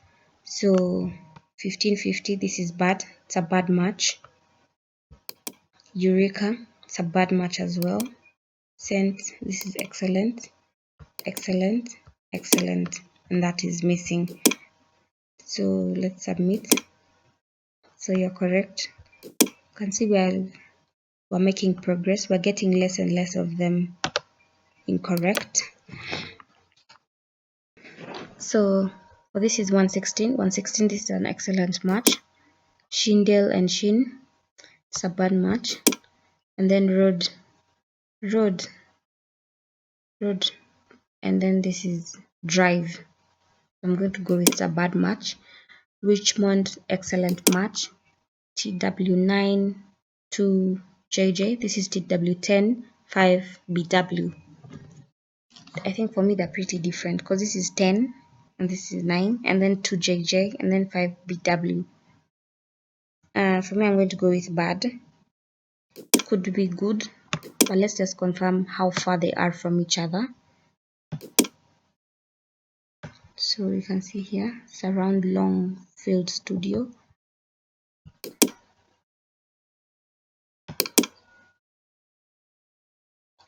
Speaker 1: So 1550, this is bad. It's a bad match. Eureka, it's a bad match as well. Cent, this is excellent, excellent, excellent, and that is missing. So let's submit. So you're correct. You can see we're making progress. We're getting less and less of them incorrect. So this is 116. 116, this is an excellent match. Shindale and Shin, it's a bad match. And then road, and then this is drive. I'm going to go with a bad match. Richmond, excellent match. TW9 to JJ, this is TW10 5BW. I think for me they're pretty different because this is 10 and this is 9, and then 2JJ and then 5BW. For me, I'm going to go with bad. Could be good, but let's just confirm how far they are from each other. So you can see here, Surround Longfield Studio.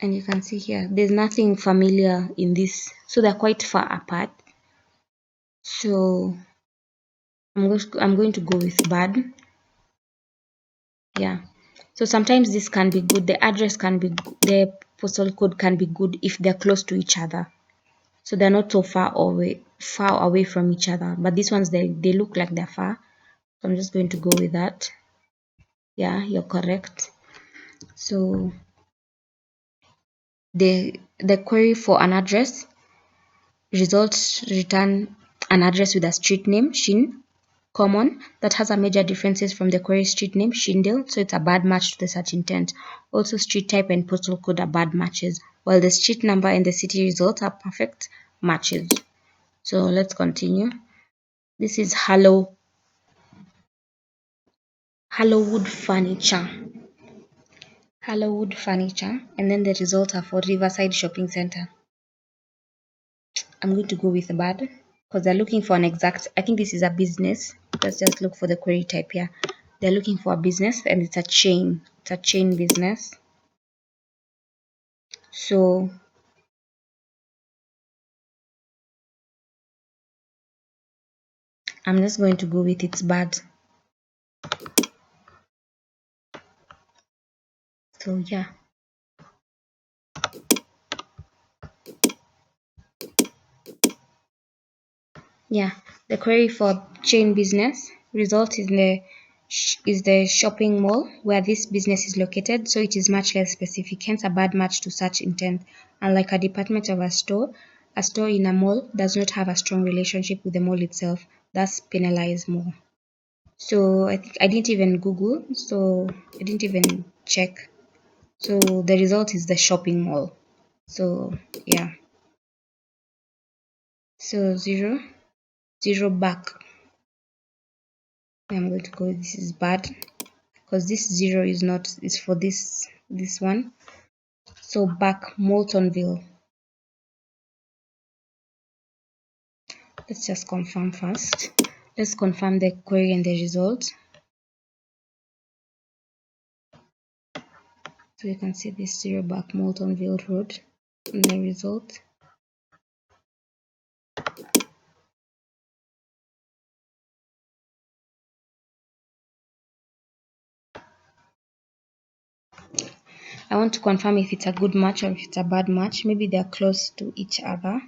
Speaker 1: And you can see here, there's nothing familiar in this. So they're quite far apart. So I'm going to go with bad. Yeah. So sometimes this can be good. The address can be, the postal code can be good if they're close to each other. So they're not so far away from each other. But these ones, they look like they're far. So I'm just going to go with that. Yeah, you're correct. So the query for an address, results return an address with a street name, Shin, common, that has a major differences from the query street name, Shindale, so it's a bad match to the search intent. Also, street type and postal code are bad matches, while the street number and the city results are perfect matches. So let's continue. This is Hallowwood Furniture. Hallowwood Furniture, and then the results are for Riverside Shopping Center. I'm going to go with bad because they're looking for an exact, I think this is a business. Let's just look for the query type here. They're looking for a business and it's a chain. It's a chain business. So I'm just going to go with it's bad. So yeah. Yeah, the query for chain business result is the shopping mall where this business is located, so it is much less specific, hence a bad match to search intent. Unlike a department of a store in a mall does not have a strong relationship with the mall itself, thus penalize more. So I think I didn't even Google, so I didn't even check. So the result is the shopping mall. So yeah. So zero back. I'm going to go, this is bad because this 0 is for this one. So back, Moltonville. Let's just confirm first. Let's confirm the query and the result. So you can see this 0 back, Moltonville Road, and the result. I want to confirm if it's a good match or if it's a bad match. Maybe they're close to each other.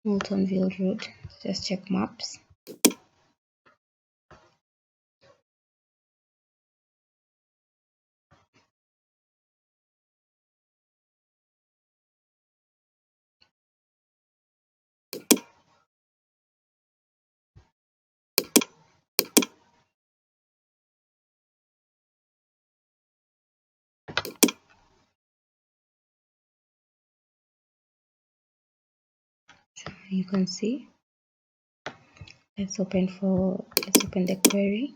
Speaker 1: Miltonville Road. Just check maps. You can see. Let's open the query.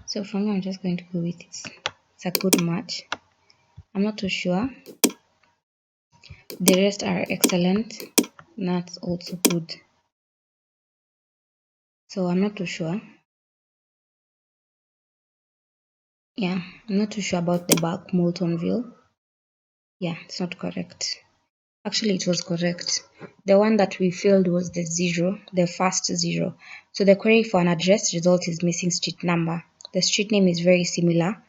Speaker 1: So for me, I'm just going to go with it. It's a good match. I'm not too sure. The rest are excellent. That's also good. So I'm not too sure. Yeah, I'm not too sure about the back Moltonville. Yeah, it's not correct. Actually, it was correct. The one that we filled was the zero, the first zero. So the query for an address result is missing street number. The street name is very similar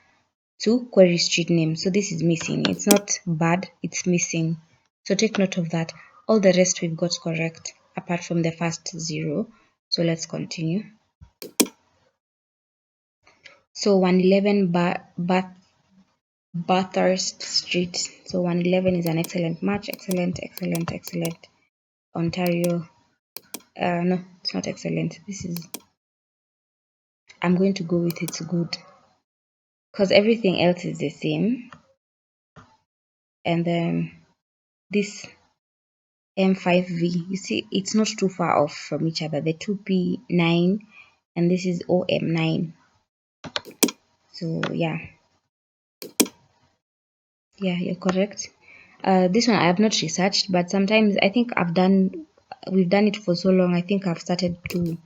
Speaker 1: to query street name. So this is missing. It's not bad, it's missing. So take note of that. All the rest we've got correct apart from the first zero. So let's continue. So 111 Bathurst Street. So 111 is an excellent match. Excellent, excellent, excellent. Ontario. No, it's not excellent. I'm going to go with it's good. Because everything else is the same. And then this M5V, you see, it's not too far off from each other. The 2P9 and this is OM9. So yeah. Yeah, you're correct. This one I have not researched, but sometimes I think we've done it for so long, I think I've started to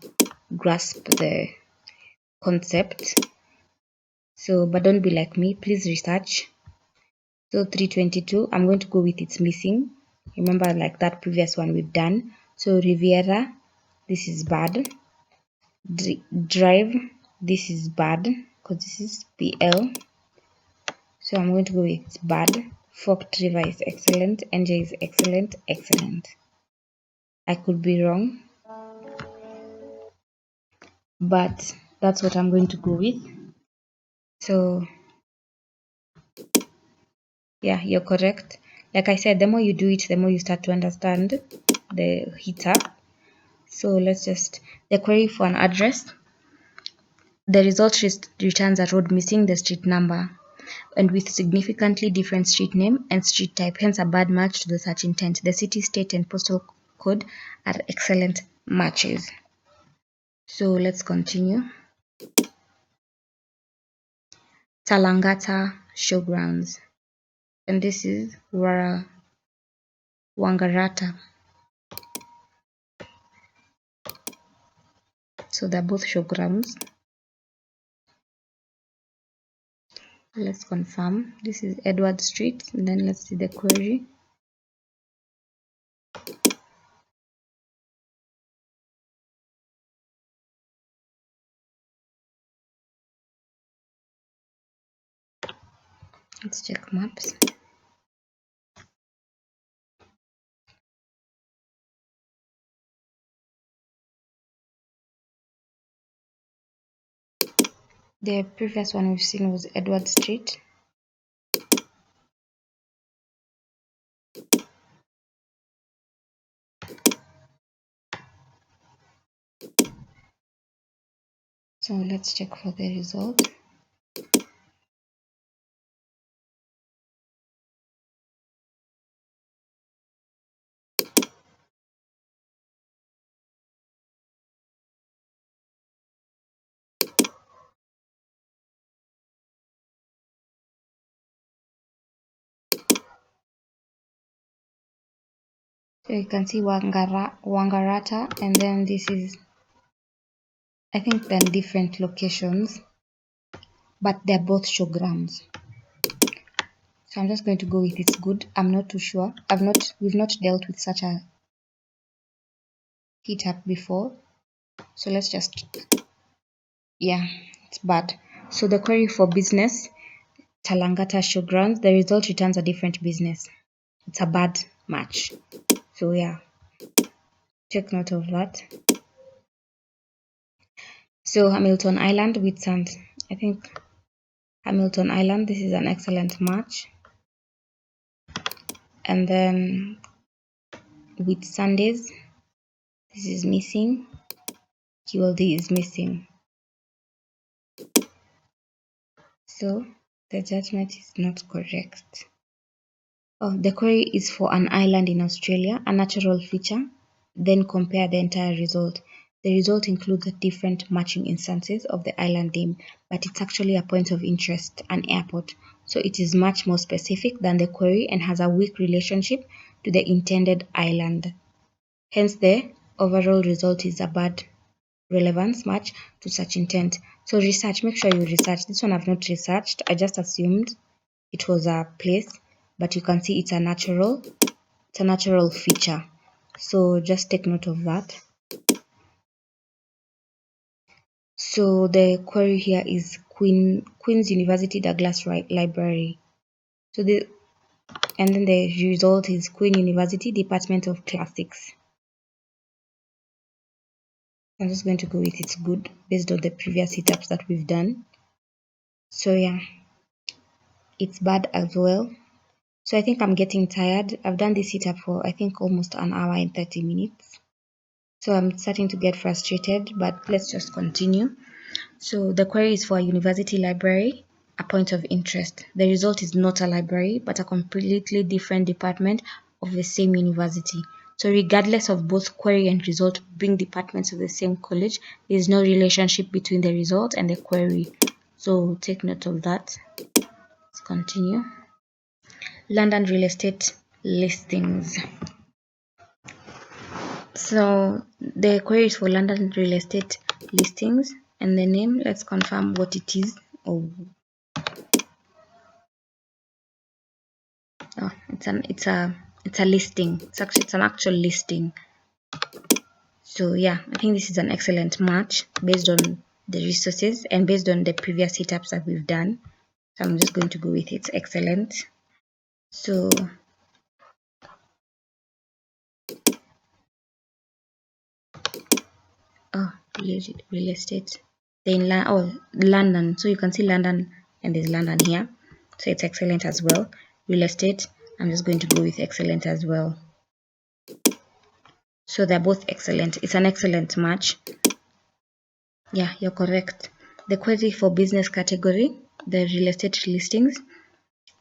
Speaker 1: grasp the concept. So, but don't be like me, please research. So 322, I'm going to go with it's missing. Remember, like that previous one we've done. So Riviera, this is bad. Drive, this is bad because this is PL. So I'm going to go with it's bad. Forked River is excellent. NJ is excellent, excellent. I could be wrong, but that's what I'm going to go with. So yeah, you're correct. Like I said, the more you do it, the more you start to understand the heater. So let's just, the query for an address. The result returns a road missing the street number and with significantly different street name and street type, hence a bad match to the search intent. The city, state, and postal code are excellent matches. So let's continue. Talangata Showgrounds. And this is Wangaratta. So they're both showgrounds. Let's confirm. This is Edward Street. And then let's see the query. Let's check maps. The previous one we've seen was Edward Street. So let's check for the result. So you can see Wangaratta, and then this is I think they're in different locations, but they're both showgrounds. So I'm just going to go with it's good. I'm not too sure. We've not dealt with such a heat up before. So let's just, yeah, it's bad. So the query for business, Talangata Showgrounds, the result returns a different business. It's a bad match. So yeah, take note of that. So Hamilton Island with Sand. I think Hamilton Island, this is an excellent match. And then with Sundays, this is missing. QLD is missing. So the judgment is not correct. Oh, the query is for an island in Australia, a natural feature. Then compare the entire result. The result includes the different matching instances of the island name, but it's actually a point of interest, an airport. So it is much more specific than the query and has a weak relationship to the intended island. Hence, the overall result is a bad relevance match to such intent. So research, make sure you research. This one I've not researched. I just assumed it was a place, but you can see it's a natural feature. So just take note of that. So the query here is Queen's University Douglas Library. So and then the result is Queen University Department of Classics. I'm just going to go with it's good based on the previous setups that we've done. So yeah, it's bad as well. So I think I'm getting tired. I've done this setup for I think almost an hour and 30 minutes. So I'm starting to get frustrated, but let's just continue. So the query is for a university library, a point of interest. The result is not a library, but a completely different department of the same university. So regardless of both query and result being departments of the same college, there is no relationship between the result and the query. So take note of that. Let's continue. London real estate listings. So the query is for London real estate listings, and the name, let's confirm what it is. Oh, it's a listing. It's an actual listing. So yeah, I think this is an excellent match based on the resources and based on the previous setups that we've done. So I'm just going to go with it's excellent. So real estate. Then London. So you can see London and there's London here. So it's excellent as well. Real estate, I'm just going to go with excellent as well. So they're both excellent. It's an excellent match. Yeah, you're correct. The query for business category, the real estate listings.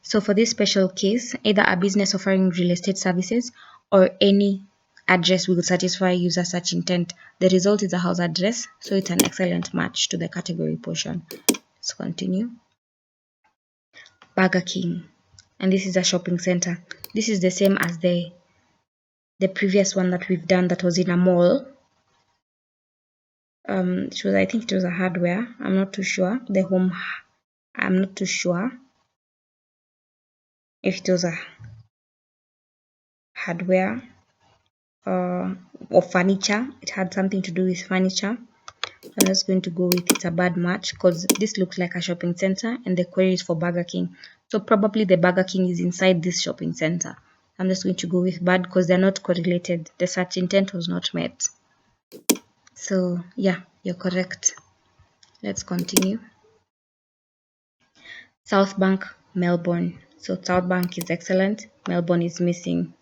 Speaker 1: So for this special case, either a business offering real estate services or any address will satisfy user search intent. The result is a house address, so it's an excellent match to the category portion. Let's continue. Burger King, and this is a shopping center. This is the same as the previous one that we've done that was in a mall. I think it was a hardware. I'm not too sure. I'm not too sure if it was a hardware or furniture. It had something to do with furniture. I'm just going to go with it's a bad match because this looks like a shopping center and the query is for Burger King. So probably the Burger King is inside this shopping center. I'm just going to go with bad because they're not correlated. The search intent was not met. So yeah, you're correct. Let's continue. South Bank, Melbourne. So South Bank is excellent. Melbourne is missing.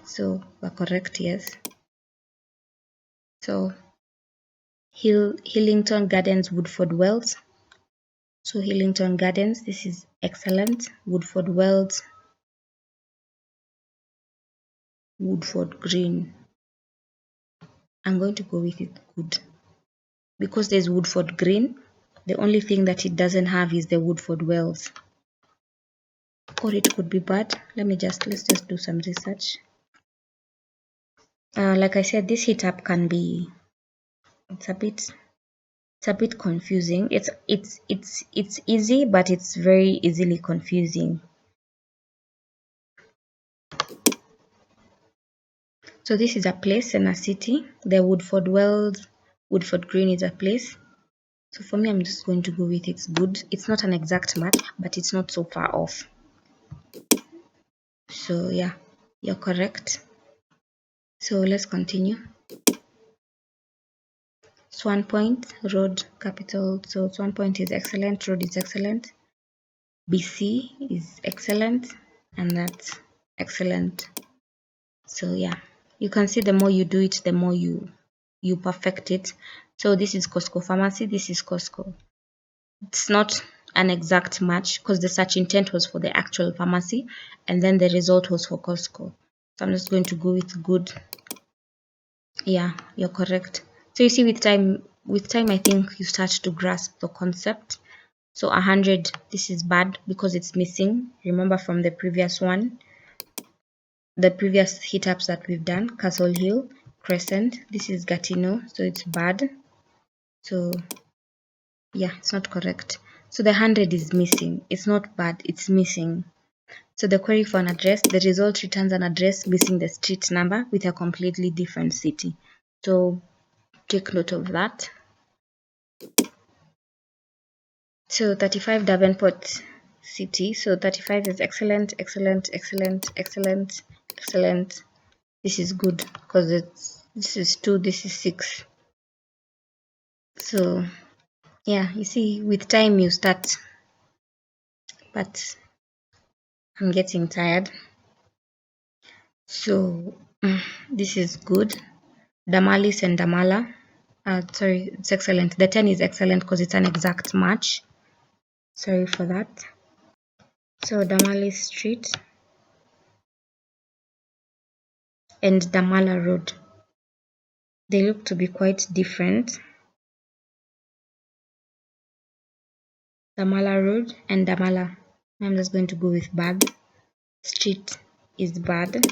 Speaker 1: So we're correct, yes. So Hillington Gardens, Woodford Wells. So Hillington Gardens, this is excellent. Woodford Wells, Woodford Green. I'm going to go with it good. Because there's Woodford Green, the only thing that it doesn't have is the Woodford Wells. Or it could be bad. Let's just do some research. Like I said, this heat up can be, it's a bit confusing. It's easy, but it's very easily confusing. So this is a place and a city. The Woodford Wells, Woodford Green is a place. So for me, I'm just going to go with it's good. It's not an exact match, but it's not so far off. So yeah, you're correct. So let's continue. Swan Point Road, capital. So Swan Point is excellent. Road is excellent. BC is excellent, and that's excellent. So yeah, you can see the more you do it, the more you perfect it. So this is Costco Pharmacy. This is Costco. It's not an exact match because the search intent was for the actual pharmacy, and then the result was for Costco. So I'm just going to go with good. Yeah, you're correct. So you see, with time, I think you start to grasp the concept. So 100, this is bad because it's missing. Remember from the previous one, the previous hit ups that we've done, Castle Hill, Crescent. This is Gatineau, so it's bad. So yeah, it's not correct. So the 100 is missing. It's not bad, it's missing. So the query for an address, the result returns an address missing the street number with a completely different city. So take note of that. So 35 Davenport City. So 35 is excellent, excellent, excellent, excellent, excellent. This is good because this is 2, this is 6. So yeah, you see, with time you start, but I'm getting tired. So this is good. Damalis and Damala. Sorry, it's excellent. The 10 is excellent because it's an exact match. Sorry for that. So Damalis Street and Damala Road. They look to be quite different. Damala Road and Damala. I'm just going to go with bad. Street is bad.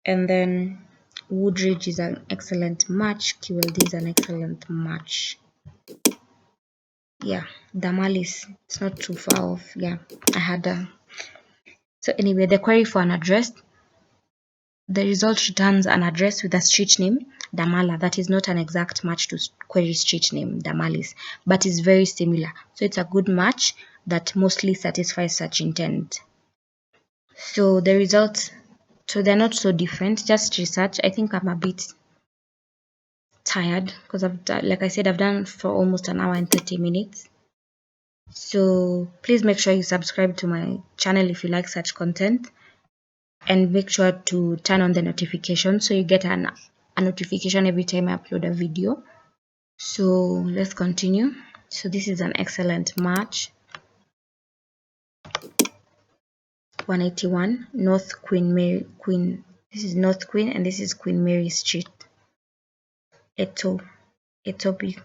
Speaker 1: And then Woodridge is an excellent match. QLD is an excellent match. Yeah, Damalis, it's not too far off. Yeah, I had a. So anyway, the query for an address. The result returns an address with a street name, Damala, that is not an exact match to query street name, Damalis, but is very similar. So it's a good match that mostly satisfies such intent. So the results, so they're not so different, just research. I think I'm a bit tired because like I said, I've done for almost an hour and 30 minutes. So please make sure you subscribe to my channel if you like such content. And make sure to turn on the notification so you get a notification every time I upload a video. So let's continue. So this is an excellent match. 181 North Queen Mary Queen. This is North Queen and this is Queen Mary Street. Etobicoke.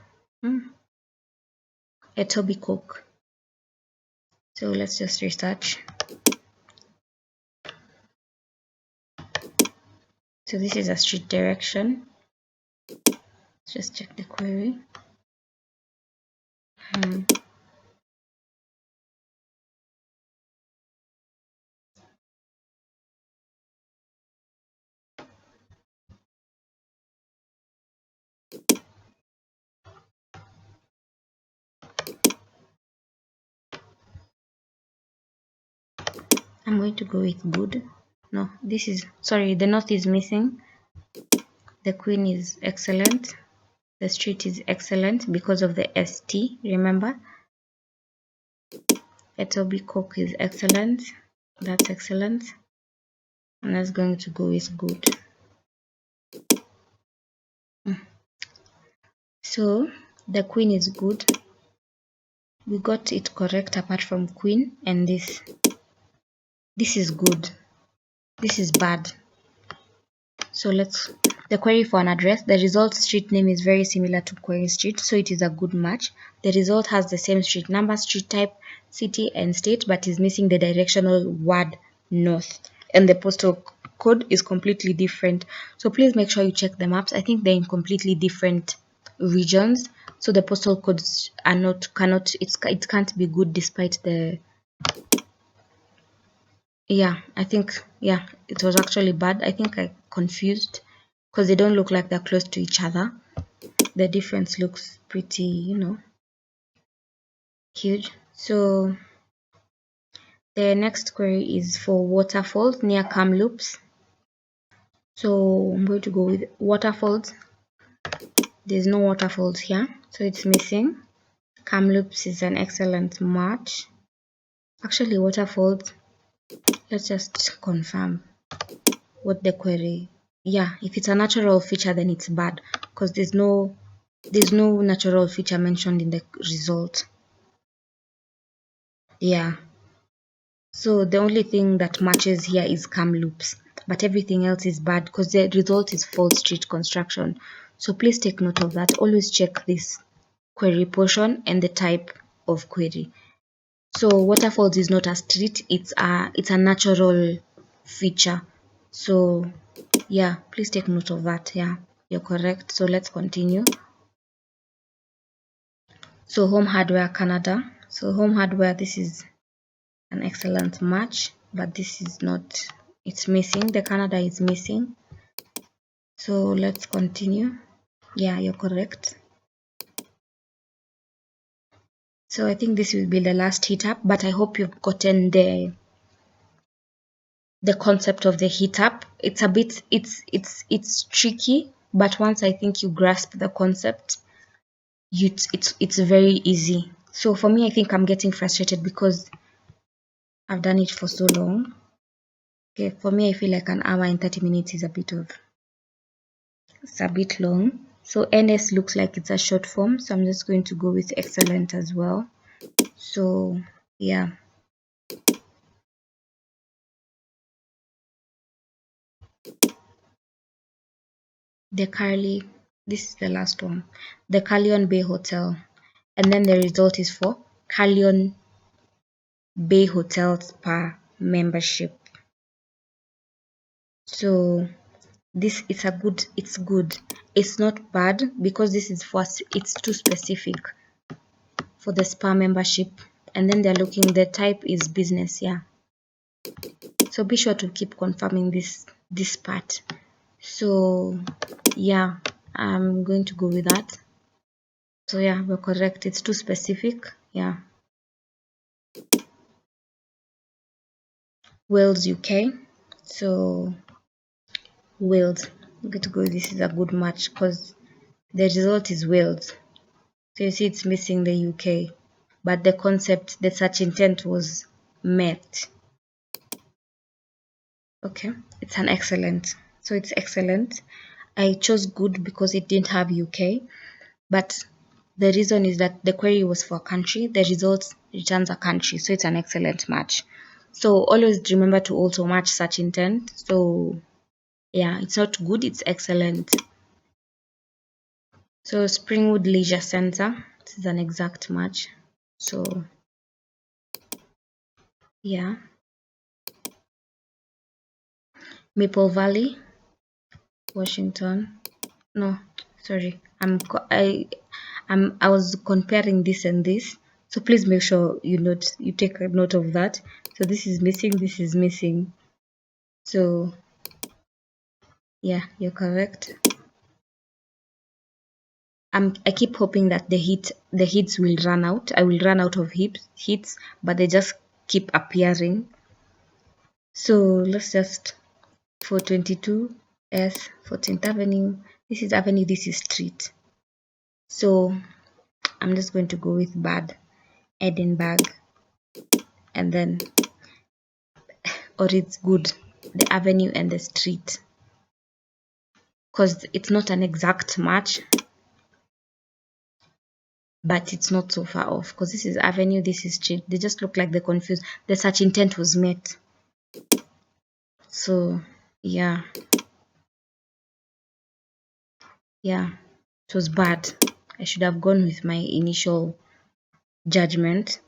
Speaker 1: So let's just research. So this is a street direction. Let's just check the query. I'm going to go with good. No, this is, sorry, the north is missing. The queen is excellent. The street is excellent because of the ST, remember? Etobicoke is excellent. That's excellent. And that's going to go with good. So the queen is good. We got it correct apart from queen, and this is good. This is bad. So the query for an address. The result street name is very similar to query street, so it is a good match. The result has the same street number, street type, city and state, but is missing the directional word north and the postal code is completely different. So please make sure you check the maps. I think they're in completely different regions, so the postal codes are not it can't be good despite the yeah, I think yeah, it was actually bad. I think I confused because they don't look like they're close to each other. The difference looks pretty, huge. So the next query is for waterfalls near Kamloops. So I'm going to go with waterfalls. There's no waterfalls here, so it's missing. Kamloops is an excellent match. Actually, waterfalls, let's just confirm what the query. Yeah, if it's a natural feature, then it's bad because there's no natural feature mentioned in the result. Yeah. So the only thing that matches here is Kamloops, but everything else is bad because the result is Fall Street Construction. So please take note of that. Always check this query portion and the type of query. So waterfalls is not a street, it's a natural feature. So yeah, please take note of that. Yeah, you're correct. So let's continue. So home hardware Canada. So home hardware, this is an excellent match, but this is not, it's missing. The Canada is missing. So let's continue. Yeah, you're correct. So I think this will be the last heat up, but I hope you've gotten the concept of the heat up. It's a bit it's tricky, but once I think you grasp the concept, it's very easy. So for me, I think I'm getting frustrated because I've done it for so long. Okay, for me, I feel like an hour and 30 minutes is it's a bit long. So NS looks like it's a short form, so I'm just going to go with excellent as well. So yeah. The Carly, this is the last one. The Carlion Bay Hotel. And then the result is for Carlion Bay Hotel Spa membership. So this is it's good. It's not bad because this is it's too specific for the spa membership. And then they're looking, the type is business, yeah. So be sure to keep confirming this part. So yeah, I'm going to go with that. So yeah, we're correct. It's too specific. Yeah. Wales, UK. So Wales. I'm going to go. This is a good match because the result is Wales. So you see, it's missing the UK, but the concept, the search intent was met. Okay, it's an excellent. So it's excellent. I chose good because it didn't have UK, but the reason is that the query was for a country. The result returns a country, so it's an excellent match. So always remember to also match search intent. So yeah, it's not good, it's excellent. So Springwood Leisure Center, this is an exact match. So yeah. Maple Valley, Washington. No, sorry. I was comparing this and this. So please make sure you take a note of that. So this is missing, this is missing. So yeah, you're correct. I keep hoping that the hits will run out. I will run out of hits, but they just keep appearing. So let's just, for 22S, 14th Avenue. This is Avenue, this is Street. So I'm just going to go with bad, Edinburgh, and then, or it's good, the Avenue and the Street, because it's not an exact match, but it's not so far off, because this is Avenue, this is Street. They just look like they're confused. The search intent was met. So yeah, it was bad. I should have gone with my initial judgment.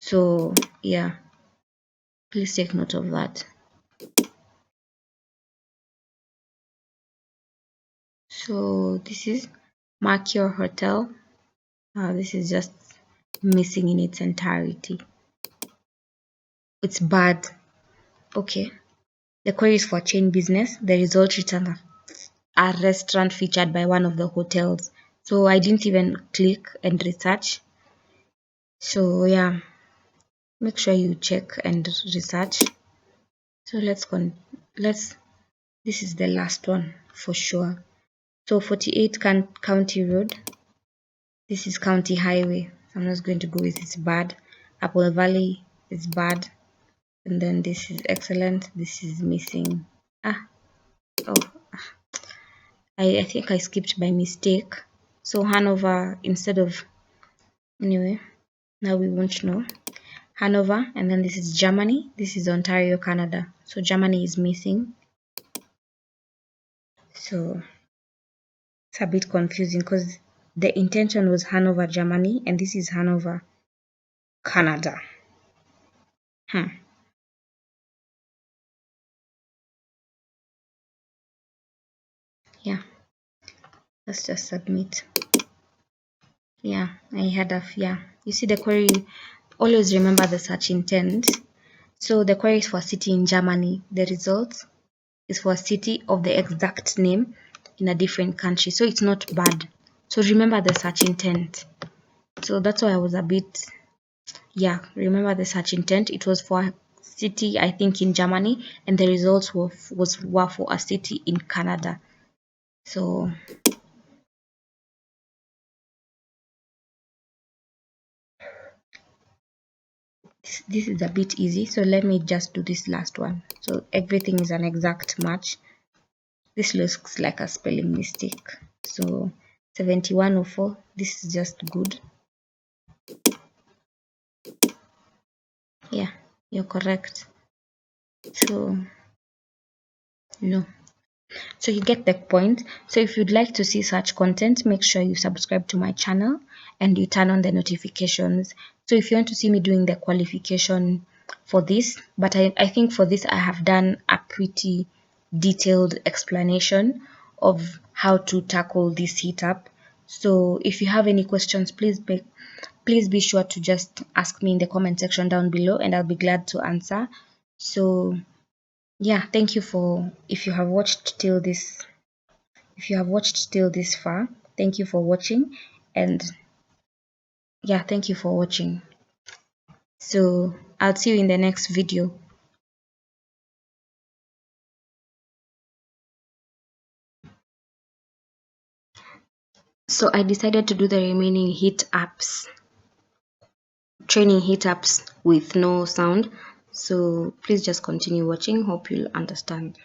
Speaker 1: So yeah, please take note of that. So this is Mercure Hotel. This is just missing in its entirety. It's bad. Okay. The query is for chain business. The result written a restaurant featured by one of the hotels. So I didn't even click and research. So yeah, make sure you check and research. So let's this is the last one for sure. So 48 County Road. This is County Highway. I'm just going to go with it's bad. Apple Valley is bad. And then this is excellent. This is missing. Ah, oh, I think I skipped by mistake. So Hanover instead of, anyway, now we won't know. Hanover, and then this is Germany. This is Ontario, Canada. So Germany is missing. So it's a bit confusing because the intention was Hanover, Germany, and this is Hanover, Canada. Yeah, let's just submit. Yeah, I had a, yeah. You see the query, always remember the search intent. So the query is for city in Germany. The result is for a city of the exact name in a different country. So it's not bad. So remember the search intent. So that's why I was a bit, yeah, remember the search intent. It was for a city, I think, in Germany, and the results were for a city in Canada. So this is a bit easy. So let me just do this last one. So everything is an exact match. This looks like a spelling mistake. So 7104, this is just good. Yeah, you're correct. So no. So you get the point. So if you'd like to see such content, make sure you subscribe to my channel and you turn on the notifications. So if you want to see me doing the qualification for this, but I think for this I have done a pretty detailed explanation of how to tackle this heat up. So if you have any questions, please be sure to just ask me in the comment section down below and I'll be glad to answer. So yeah, thank you for if you have watched till this far, thank you for watching. And yeah, thank you for watching. So I'll see you in the next video. So I decided to do the remaining training heat ups with no sound. So please just continue watching. Hope you'll understand.